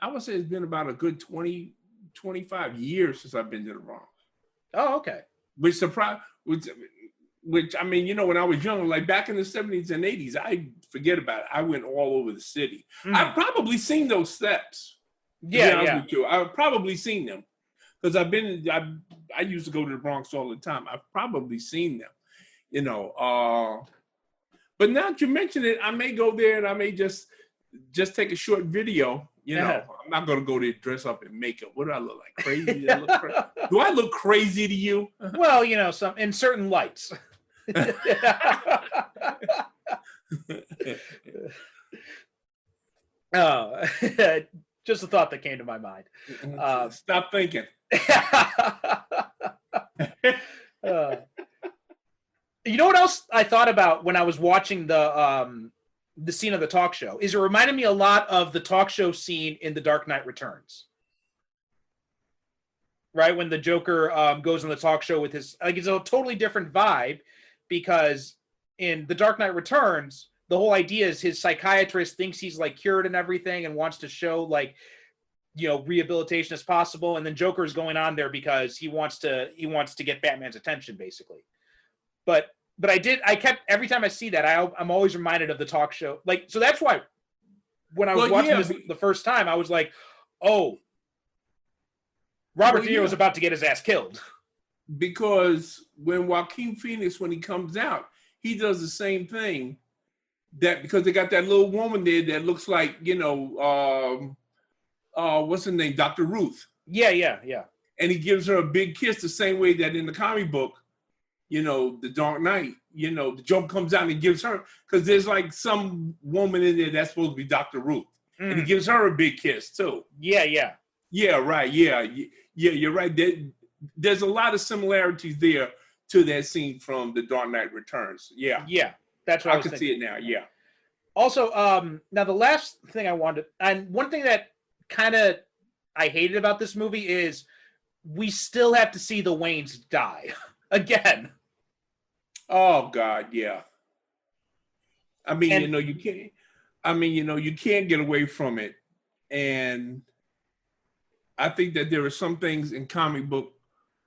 I would say it's been about a good 20, 25 years since I've been to the Bronx. Oh, okay. Which I mean, when I was young, like back in the 70s and 80s, I forget about it. I went all over the city. I've probably seen those steps. Yeah. I've probably seen them because I used to go to the Bronx all the time. I've probably seen them. But now that you mention it, I may go there and I may just take a short video. I'm not gonna go there dress up in makeup. What do I look like? Crazy? Do I look crazy to you? Well, some in certain lights. Just a thought that came to my mind. Stop thinking. You know what else I thought about when I was watching the scene of the talk show is it reminded me a lot of the talk show scene in The Dark Knight Returns. Right? When the Joker goes on the talk show with his, it's a totally different vibe because in The Dark Knight Returns, the whole idea is his psychiatrist thinks he's cured and everything and wants to show rehabilitation as possible. And then Joker is going on there because he wants to get Batman's attention basically. But I kept, every time I see that, I'm always reminded of the talk show. So that's why when I was watching this the first time, I was like, oh, Robert De Niro is about to get his ass killed. Because when Joaquin Phoenix, when he comes out, he does the same thing. That because they got that little woman there that looks like, what's her name? Dr. Ruth. Yeah. And he gives her a big kiss the same way that in the comic book, The Dark Knight, the Joker comes out and he gives her, because there's some woman in there that's supposed to be Dr. Ruth. And he gives her a big kiss too. Yeah. Yeah, right. Yeah, you're right. There's a lot of similarities there to that scene from The Dark Knight Returns. Yeah. That's what I can see it now. Yeah. Also, now the last thing I wanted, and one thing that kind of I hated about this movie is we still have to see the Waynes die again. Oh God, yeah. I mean, you can't. I mean, you can't get away from it, and I think that there are some things in comic book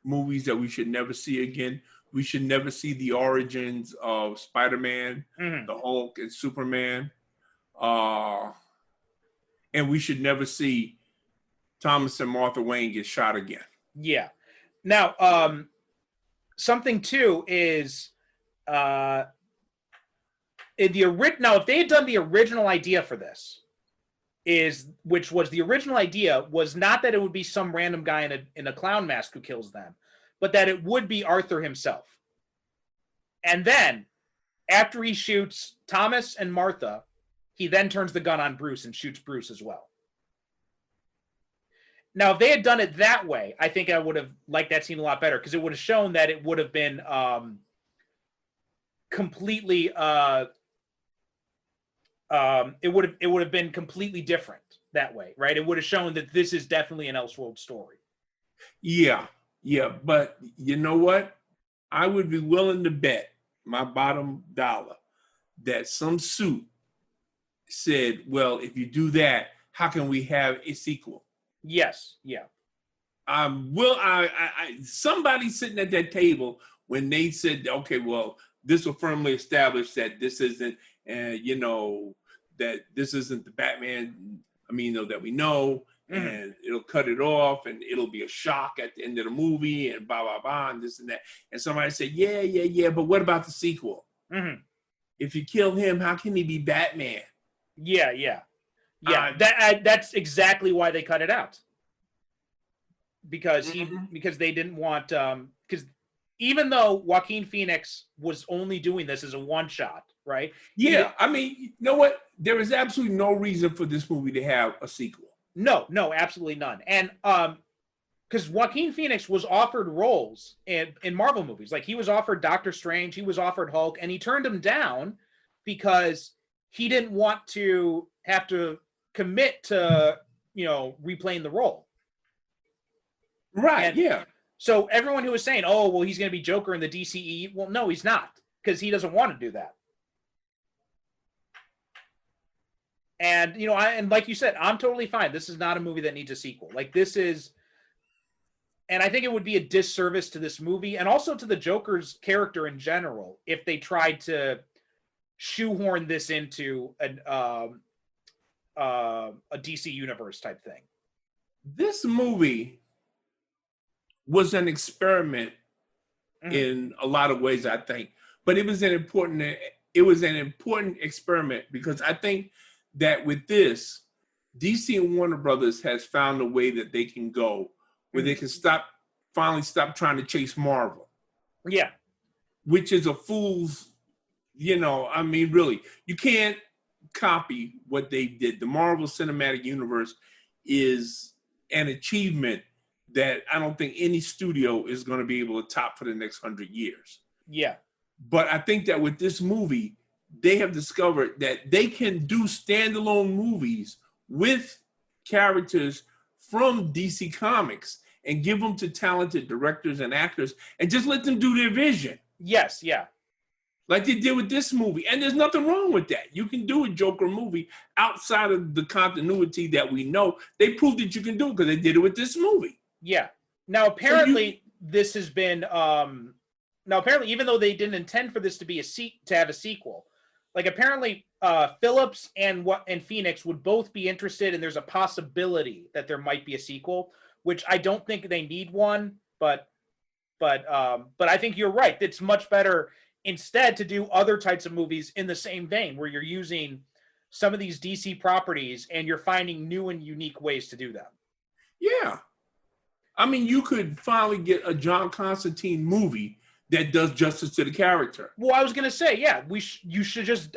movies that we should never see again. We should never see the origins of Spider-Man, the Hulk, and Superman. And we should never see Thomas and Martha Wayne get shot again. Yeah. Now, something too is if they had done the original idea for this, which was the original idea was not that it would be some random guy in a clown mask who kills them, but that it would be Arthur himself. And then, after he shoots Thomas and Martha, he then turns the gun on Bruce and shoots Bruce as well. Now, if they had done it that way, I think I would have liked that scene a lot better, because it would have shown that it would have been completely it would have been completely different that way, right? It would have shown that this is definitely an Elseworld story. Yeah, but you know what? I would be willing to bet my bottom dollar that some suit said, well, if you do that, how can we have a sequel? Yes, yeah. Somebody sitting at that table when they said, okay, well, this will firmly establish that this isn't, that this isn't the Batman, that we know, and it'll cut it off, and it'll be a shock at the end of the movie, and blah, blah, blah, and this and that. And somebody said, yeah, but what about the sequel? If you kill him, how can he be Batman? Yeah. That's exactly why they cut it out. Because they didn't want, because even though Joaquin Phoenix was only doing this as a one-shot, right? Yeah, you know what? There is absolutely no reason for this movie to have a sequel. No, absolutely none. And because Joaquin Phoenix was offered roles in Marvel movies. He was offered Doctor Strange, he was offered Hulk, and he turned them down because he didn't want to have to commit to, replaying the role. Right, yeah. So everyone who was saying, oh, well, he's going to be Joker in the DCE, well, no, he's not, because he doesn't want to do that. And, and like you said, I'm totally fine. This is not a movie that needs a sequel. This is, and I think it would be a disservice to this movie and also to the Joker's character in general if they tried to shoehorn this into a DC universe type thing. This movie was an experiment in a lot of ways, I think. but it was an important experiment, because I think that with this, DC and Warner Brothers has found a way that they can go where they can finally stop trying to chase Marvel. Yeah. Which is a fool's, really, you can't copy what they did. The Marvel Cinematic Universe is an achievement that I don't think any studio is going to be able to top for the next 100 years. Yeah. But I think that with this movie, they have discovered that they can do standalone movies with characters from DC Comics and give them to talented directors and actors and just let them do their vision. Yes, yeah. Like they did with this movie. And there's nothing wrong with that. You can do a Joker movie outside of the continuity that we know. They proved that you can do it because they did it with this movie. Yeah. Now, apparently, this has been... apparently, even though they didn't intend for this to be to have a sequel, like apparently Phillips and Phoenix would both be interested, and there's a possibility that there might be a sequel, which I don't think they need one, but I think you're right. It's much better instead to do other types of movies in the same vein, where you're using some of these DC properties and you're finding new and unique ways to do them. Yeah. I mean, you could finally get a John Constantine movie that does justice to the character. Well, I was gonna say, yeah, you should just,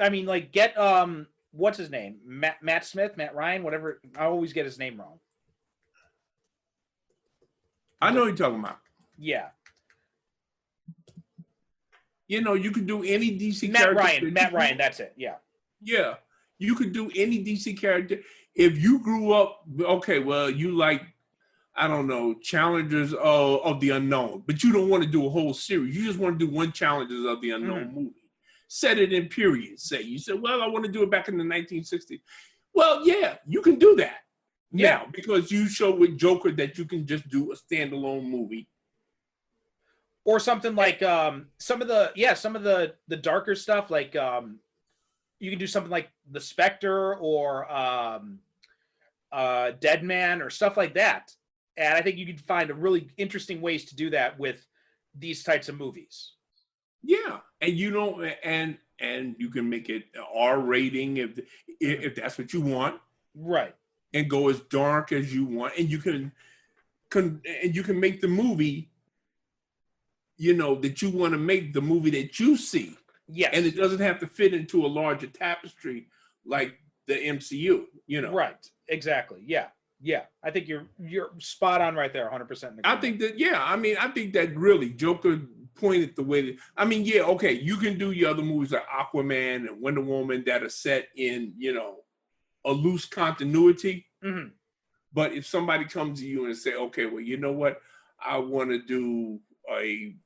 get what's his name, Matt Smith, Matt Ryan, whatever. I always get his name wrong. I know what you're talking about. Yeah. You could do any DC character. Matt Ryan, that's it. Yeah. Yeah. You could do any DC character. If you grew up, okay, well, you like, I don't know, Challengers of the Unknown, but you don't want to do a whole series. You just want to do one Challengers of the Unknown movie. Set it in periods, say. You said, well, I want to do it back in the 1960s. Well, yeah, you can do that now because you show with Joker that you can just do a standalone movie. Or something like some of the darker stuff, like you can do something like The Spectre or Dead Man or stuff like that. And I think you can find a really interesting ways to do that with these types of movies. Yeah, and and you can make it an R rating if that's what you want, right? And go as dark as you want, and you can make the movie, that you want to make, the movie that you see. Yes, and it doesn't have to fit into a larger tapestry like the MCU. Right? Exactly. Yeah. Yeah, I think you're spot on right there, 100%. I think that, I think that really Joker pointed the way that, you can do your other movies like Aquaman and Wonder Woman that are set in, a loose continuity. Mm-hmm. But if somebody comes to you and say, okay, well, you know what? I want to do a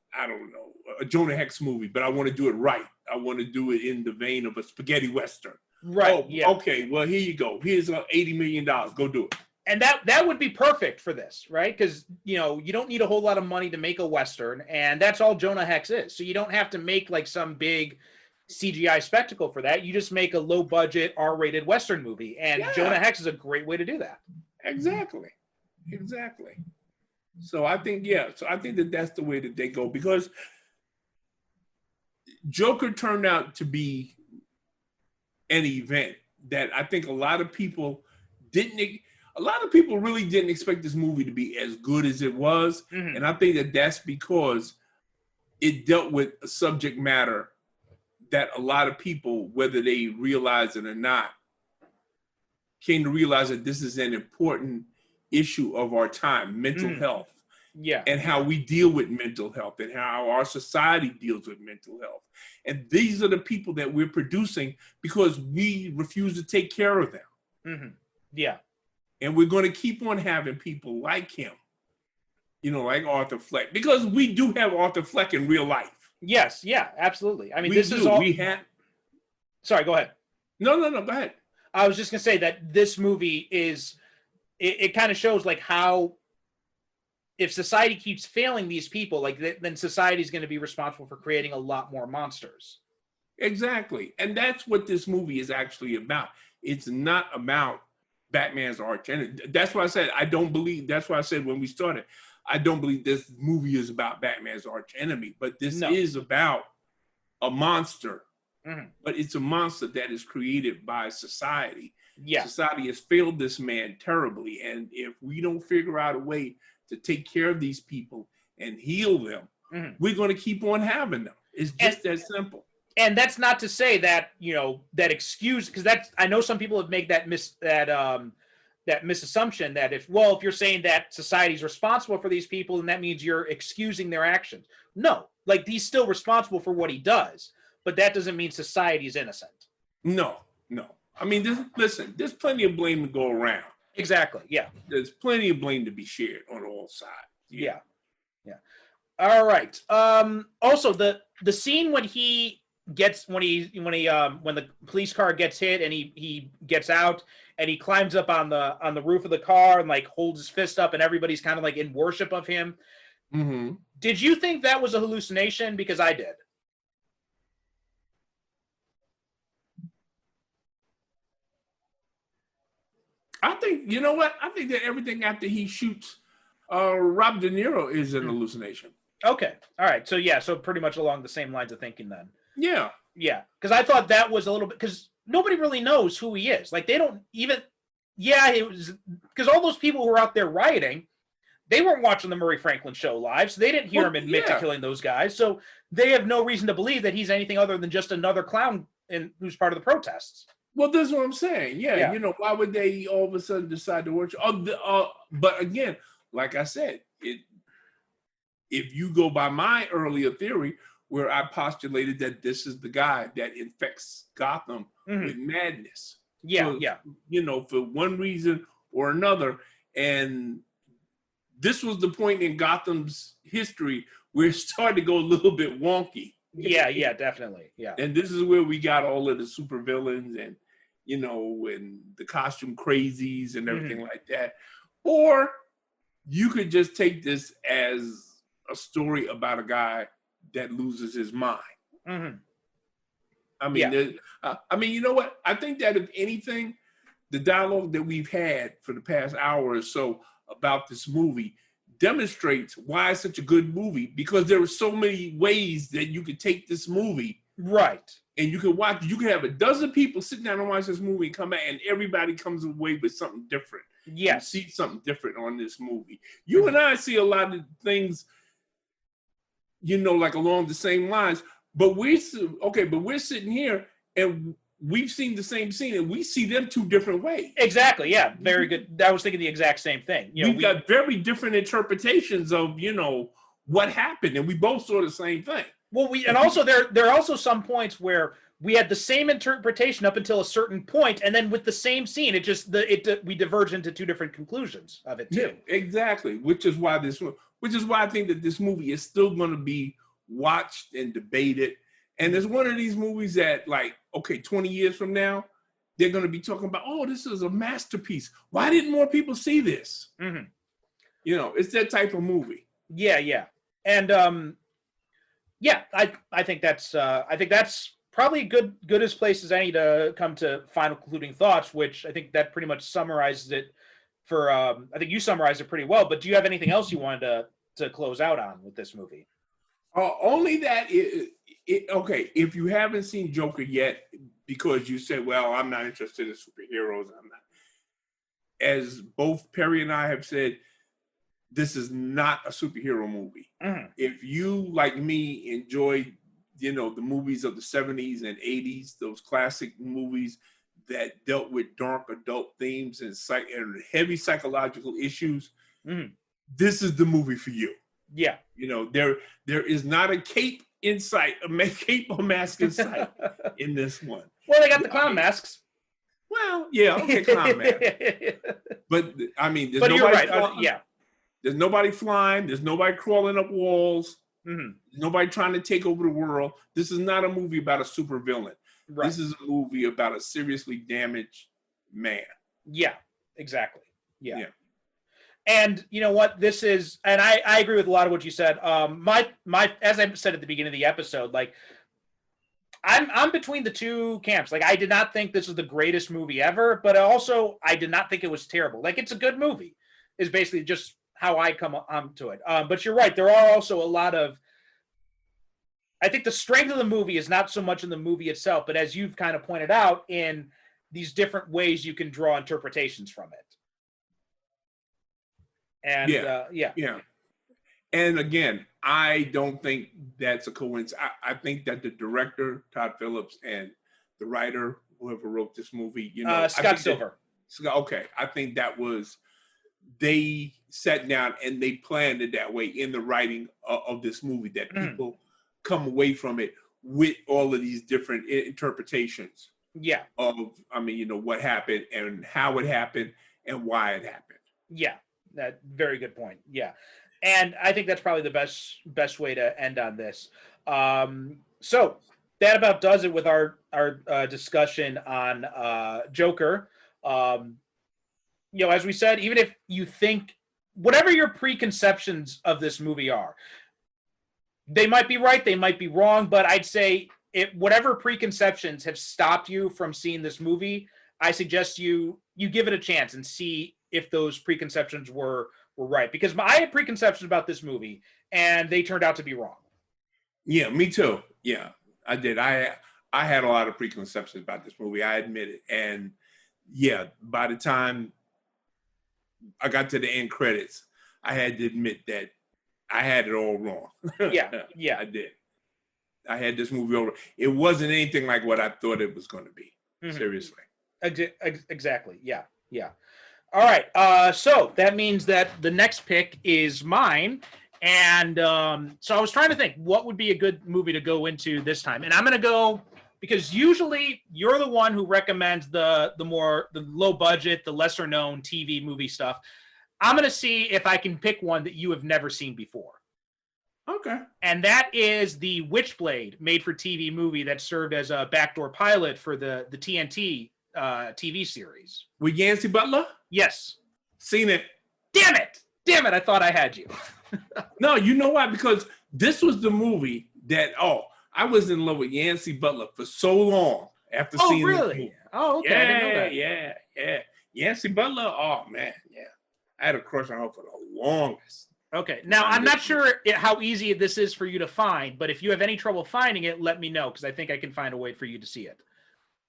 Jonah Hex movie, but I want to do it right. I want to do it in the vein of a spaghetti Western. Right. Oh, yeah. Okay, well, here you go. Here's $80 million. Go do it. And that would be perfect for this, right? Because, you don't need a whole lot of money to make a Western, and that's all Jonah Hex is. So you don't have to make like some big CGI spectacle for that. You just make a low-budget R-rated Western movie, and Jonah Hex is a great way to do that. Exactly. So I think that that's the way that they go, because Joker turned out to be an event that I think a lot of people really didn't expect this movie to be as good as it was. Mm-hmm. And I think that that's because it dealt with a subject matter that a lot of people, whether they realize it or not, came to realize that this is an important issue of our time, mental health. Yeah. And how we deal with mental health and how our society deals with mental health. And these are the people that we're producing because we refuse to take care of them. Mm-hmm. Yeah. And we're going to keep on having people like him, like Arthur Fleck, because we do have Arthur Fleck in real life. Yes. Yeah, absolutely. I mean, Sorry, go ahead. No, go ahead. I was just going to say that this movie it kind of shows like how, if society keeps failing these people, then society is going to be responsible for creating a lot more monsters. Exactly. And that's what this movie is actually about. It's not about Batman's arch enemy. That's why I said that's why I said when we started, I don't believe this movie is about Batman's arch enemy, but this is about a monster, Mhm. but it's a monster that is created by society. Yeah. Society has failed this man terribly. And if we don't figure out a way to take care of these people and heal them, Mhm. we're going to keep on having them. It's just that simple. And that's not to say that, that excuse, because that's, I know some people have made that misassumption that if you're saying that society's responsible for these people, then that means you're excusing their actions. No, like he's still responsible for what he does, but that doesn't mean society's innocent. No. I mean, listen, there's plenty of blame to go around. Exactly. Yeah. There's plenty of blame to be shared on all sides. Yeah. All right. Also, the scene when the police car gets hit and he gets out and he climbs up on the roof of the car and like holds his fist up and everybody's kind of like in worship of him. Mm-hmm. Did you think that was a hallucination? Because I did. I think, you know what? I think that everything after he shoots Rob De Niro is an hallucination. Okay. All right. So pretty much along the same lines of thinking then. Yeah. Yeah. Because I thought that was a little bit, because nobody really knows who he is. Like they don't even, it was, because all those people who were out there rioting, they weren't watching the Murray Franklin show live, so they didn't hear him admit to killing those guys. So they have no reason to believe that he's anything other than just another clown who's part of the protests. Well, that's what I'm saying. Yeah. Why would they all of a sudden decide to worship? But again, like I said, if you go by my earlier theory, where I postulated that this is the guy that infects Gotham with madness. Yeah. For one reason or another. And this was the point in Gotham's history where it started to go a little bit wonky. Yeah, definitely. Yeah. And this is where we got all of the supervillains and, and the costume crazies and everything like that. Or you could just take this as a story about a guy that loses his mind. I mean, you know what? I think that if anything, the dialogue that we've had for the past hour or so about this movie demonstrates why it's such a good movie, because there are so many ways that you could take this movie. Right. And you can have a dozen people sit down and watch this movie and come out and everybody comes away with something different. Yes. You see something different on this movie. You and I see a lot of things, like along the same lines, but we're sitting here and we've seen the same scene and we see them two different ways. Exactly. Yeah. Very good. I was thinking the exact same thing. We've got very different interpretations of, what happened, and we both saw the same thing. Well, and also there are also some points where we had the same interpretation up until a certain point, and then with the same scene, we diverge into two different conclusions of it too. Yeah, exactly. Which is why I think that this movie is still going to be watched and debated. And it's one of these movies that, 20 years from now, they're going to be talking about, oh, this is a masterpiece. Why didn't more people see this? It's that type of movie. Yeah. And I think that's probably good as place as any to come to final concluding thoughts, which I think that pretty much summarizes it for, I think you summarized it pretty well, but do you have anything else you wanted to close out on with this movie? Only that, if you haven't seen Joker yet, because you said, well, I'm not interested in superheroes, I'm not. As both Perry and I have said, this is not a superhero movie. If you, like me, enjoyed, the movies of the 70s and 80s, those classic movies that dealt with dark adult themes and heavy psychological issues, this is the movie for you. Yeah. There is not a cape in sight, a cape or mask in sight in this one. Well, they got the clown masks. Well, yeah, okay, clown mask. But I mean, you're right. There's nobody flying. There's nobody crawling up walls. Nobody trying to take over the world. This is not a movie about a supervillain. Right. This is a movie about a seriously damaged man. Yeah, exactly. Yeah. And you know what? This is, and I agree with a lot of what you said. My as I said at the beginning of the episode, I'm between the two camps. I did not think this was the greatest movie ever, but also I did not think it was terrible. It's a good movie, is basically just how I come on to it. But you're right. There are also a lot of I think the strength of the movie is not so much in the movie itself, but as you've kind of pointed out, in these different ways you can draw interpretations from it. And Yeah. And again, I don't think that's a coincidence. I think that the director, Todd Phillips, and the writer, whoever wrote this movie, Scott Silver. Okay, I think that was, they sat down and they planned it that way in the writing of this movie, that people come away from it with all of these different interpretations. Yeah. Of, what happened and how it happened and why it happened. Yeah, that very good point. Yeah. And I think that's probably the best way to end on this. So that about does it with our discussion on Joker. As we said, even if you think whatever your preconceptions of this movie are, they might be right, they might be wrong, but I'd say whatever preconceptions have stopped you from seeing this movie, I suggest you give it a chance and see if those preconceptions were right. Because I had preconceptions about this movie, and they turned out to be wrong. Yeah, me too. Yeah, I did. I had a lot of preconceptions about this movie, I admit it. And yeah, by the time I got to the end credits, I had to admit that I had it all wrong. Yeah. I did. I had this movie over. It wasn't anything like what I thought it was going to be. Seriously. Exactly. Yeah. All right. So that means that the next pick is mine. And so I was trying to think what would be a good movie to go into this time. And I'm going to go, because usually you're the one who recommends the low budget, the lesser known TV movie stuff. I'm going to see if I can pick one that you have never seen before. Okay. And that is the Witchblade made for TV movie that served as a backdoor pilot for the TNT TV series. With Yancey Butler? Yes. Seen it. Damn it. I thought I had you. No, you know why? Because this was the movie that, I was in love with Yancey Butler for so long after seeing really? this movie. Oh, okay. Yeah, I didn't know that. Yeah. Yancey Butler, oh man, yeah. I had a crush on her for the longest. Okay. Now, I'm not sure how easy this is for you to find, but if you have any trouble finding it, let me know, because I think I can find a way for you to see it.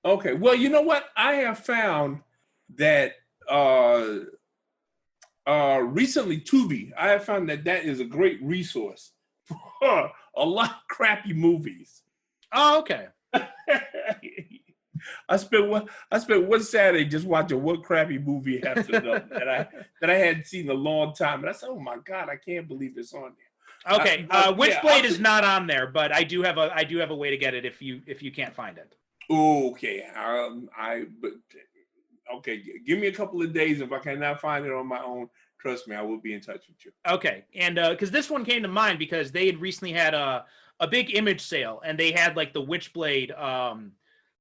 Okay. Well, you know what? I have found that recently, Tubi, I have found that is a great resource for a lot of crappy movies. Oh, okay. I spent one Saturday just watching one crappy movie after another that I hadn't seen in a long time, and I said, "Oh my God, I can't believe it's on there." Okay, Witchblade is not on there, but I do have a way to get it if you can't find it. Okay, okay. Give me a couple of days. If I cannot find it on my own, trust me, I will be in touch with you. Okay, and because this one came to mind because they had recently had a big image sale, and they had like the Witchblade,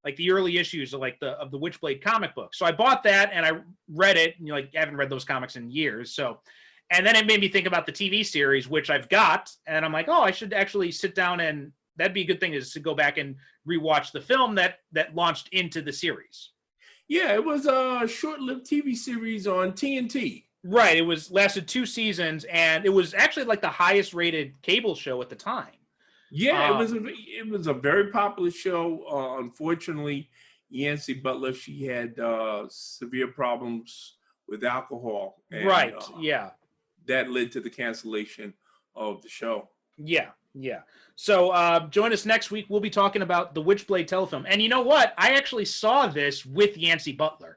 like the early issues of the Witchblade comic book. So I bought that and I read it. I haven't read those comics in years. So, and then it made me think about the TV series, which I've got, and I'm like, I should actually sit down, and that'd be a good thing, is to go back and rewatch the film that launched into the series. Yeah, it was a short-lived TV series on TNT. Right. It lasted 2 seasons, and it was actually like the highest rated cable show at the time. Yeah, it was a very popular show. Unfortunately, Yancey Butler, she had severe problems with alcohol. And, right. Yeah. That led to the cancellation of the show. Yeah. So join us next week. We'll be talking about the Witchblade telefilm. And you know what? I actually saw this with Yancey Butler.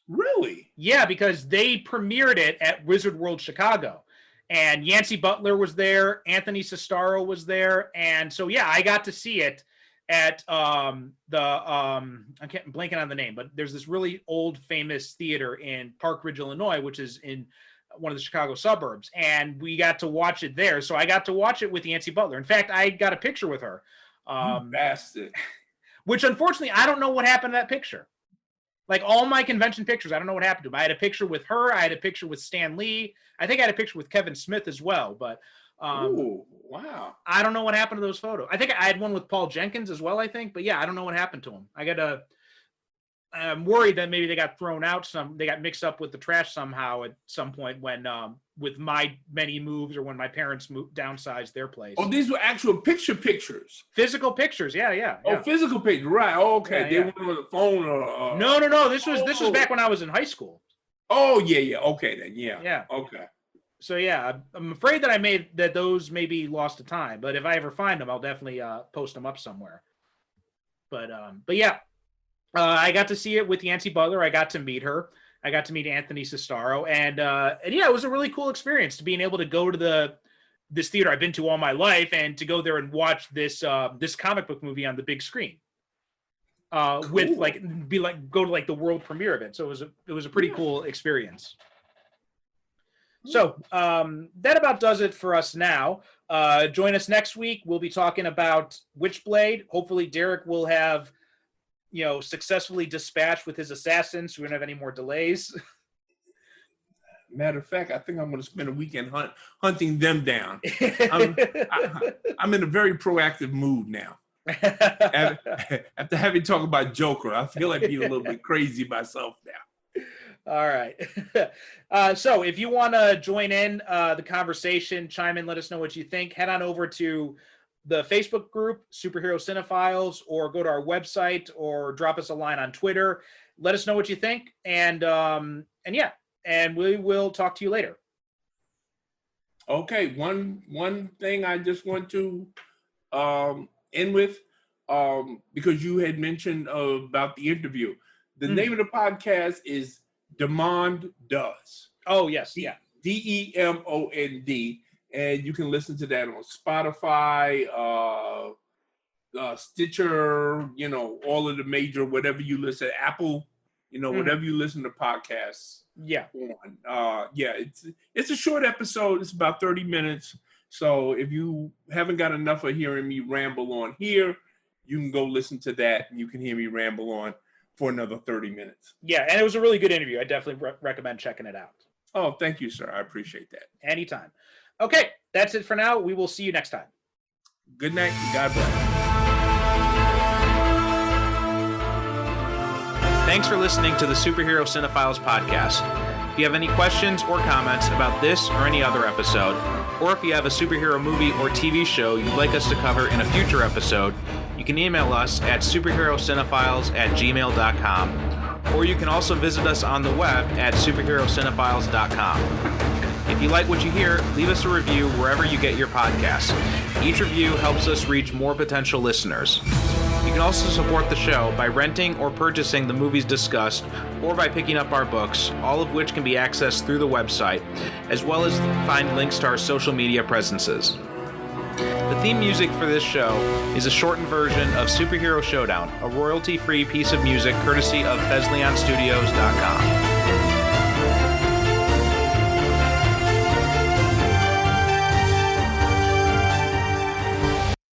Really? Yeah, because they premiered it at Wizard World Chicago. And Yancey Butler was there. Anthony Sestaro was there. And so, yeah, I got to see it at I'm blanking on the name, but there's this really old famous theater in Park Ridge, Illinois, which is in one of the Chicago suburbs. And we got to watch it there. So I got to watch it with Yancey Butler. In fact, I got a picture with her. Bastard. Which, unfortunately, I don't know what happened to that picture. Like all my convention pictures, I don't know what happened to them. I had a picture with her. I had a picture with Stan Lee. I think I had a picture with Kevin Smith as well. But ooh, wow. I don't know what happened to those photos. I think I had one with Paul Jenkins as well, I think. But yeah, I don't know what happened to them. I'm worried that maybe they got thrown out. They got mixed up with the trash somehow at some point when with my many moves or when my parents downsized their place. Oh, these were actual pictures. Physical pictures, yeah. Oh, physical pictures, right? Oh, okay, Yeah, they yeah. weren't on the phone or. No. This was back when I was in high school. Oh yeah. Okay then, yeah. Yeah. Okay. So yeah, I'm afraid that those may be lost to time. But if I ever find them, I'll definitely post them up somewhere. But yeah, I got to see it with Yancy Butler. I got to meet her. I got to meet Anthony Cestaro, and yeah, it was a really cool experience to being able to go to this theater I've been to all my life, and to go there and watch this comic book movie on the big screen. Cool. With go to the world premiere of it. So it was a pretty cool experience. So that about does it for us now. Join us next week. We'll be talking about Witchblade. Hopefully Derrick will have successfully dispatched with his assassins, so we don't have any more delays. Matter of fact, I think I'm going to spend a weekend hunting them down. I'm in a very proactive mood now. After having talked about Joker, I feel like being a little bit crazy myself now. All right. So if you want to join in the conversation, chime in, let us know what you think. Head on over to the Facebook group, Superhero Cinephiles, or go to our website, or drop us a line on Twitter. Let us know what you think, and yeah, and we will talk to you later. Okay, one thing I just want to end with, because you had mentioned about the interview. The name of the podcast is Demand Does. Oh yes, yeah. DEMOND. And you can listen to that on Spotify, Stitcher, all of the major, whatever you listen, Apple, whatever you listen to podcasts. Yeah. On. Yeah, it's a short episode. It's about 30 minutes. So if you haven't got enough of hearing me ramble on here, you can go listen to that, and you can hear me ramble on for another 30 minutes. Yeah, and it was a really good interview. I definitely recommend checking it out. Oh, thank you, sir. I appreciate that. Anytime. Okay, that's it for now. We will see you next time. Good night, and God bless. Thanks for listening to the Superhero Cinephiles podcast. If you have any questions or comments about this or any other episode, or if you have a superhero movie or TV show you'd like us to cover in a future episode, you can email us at superherocinephiles@gmail.com, or you can also visit us on the web at superherocinephiles.com. If you like what you hear, leave us a review wherever you get your podcasts. Each review helps us reach more potential listeners. You can also support the show by renting or purchasing the movies discussed, or by picking up our books, all of which can be accessed through the website, as well as find links to our social media presences. The theme music for this show is a shortened version of Superhero Showdown, a royalty-free piece of music courtesy of FezleonStudios.com.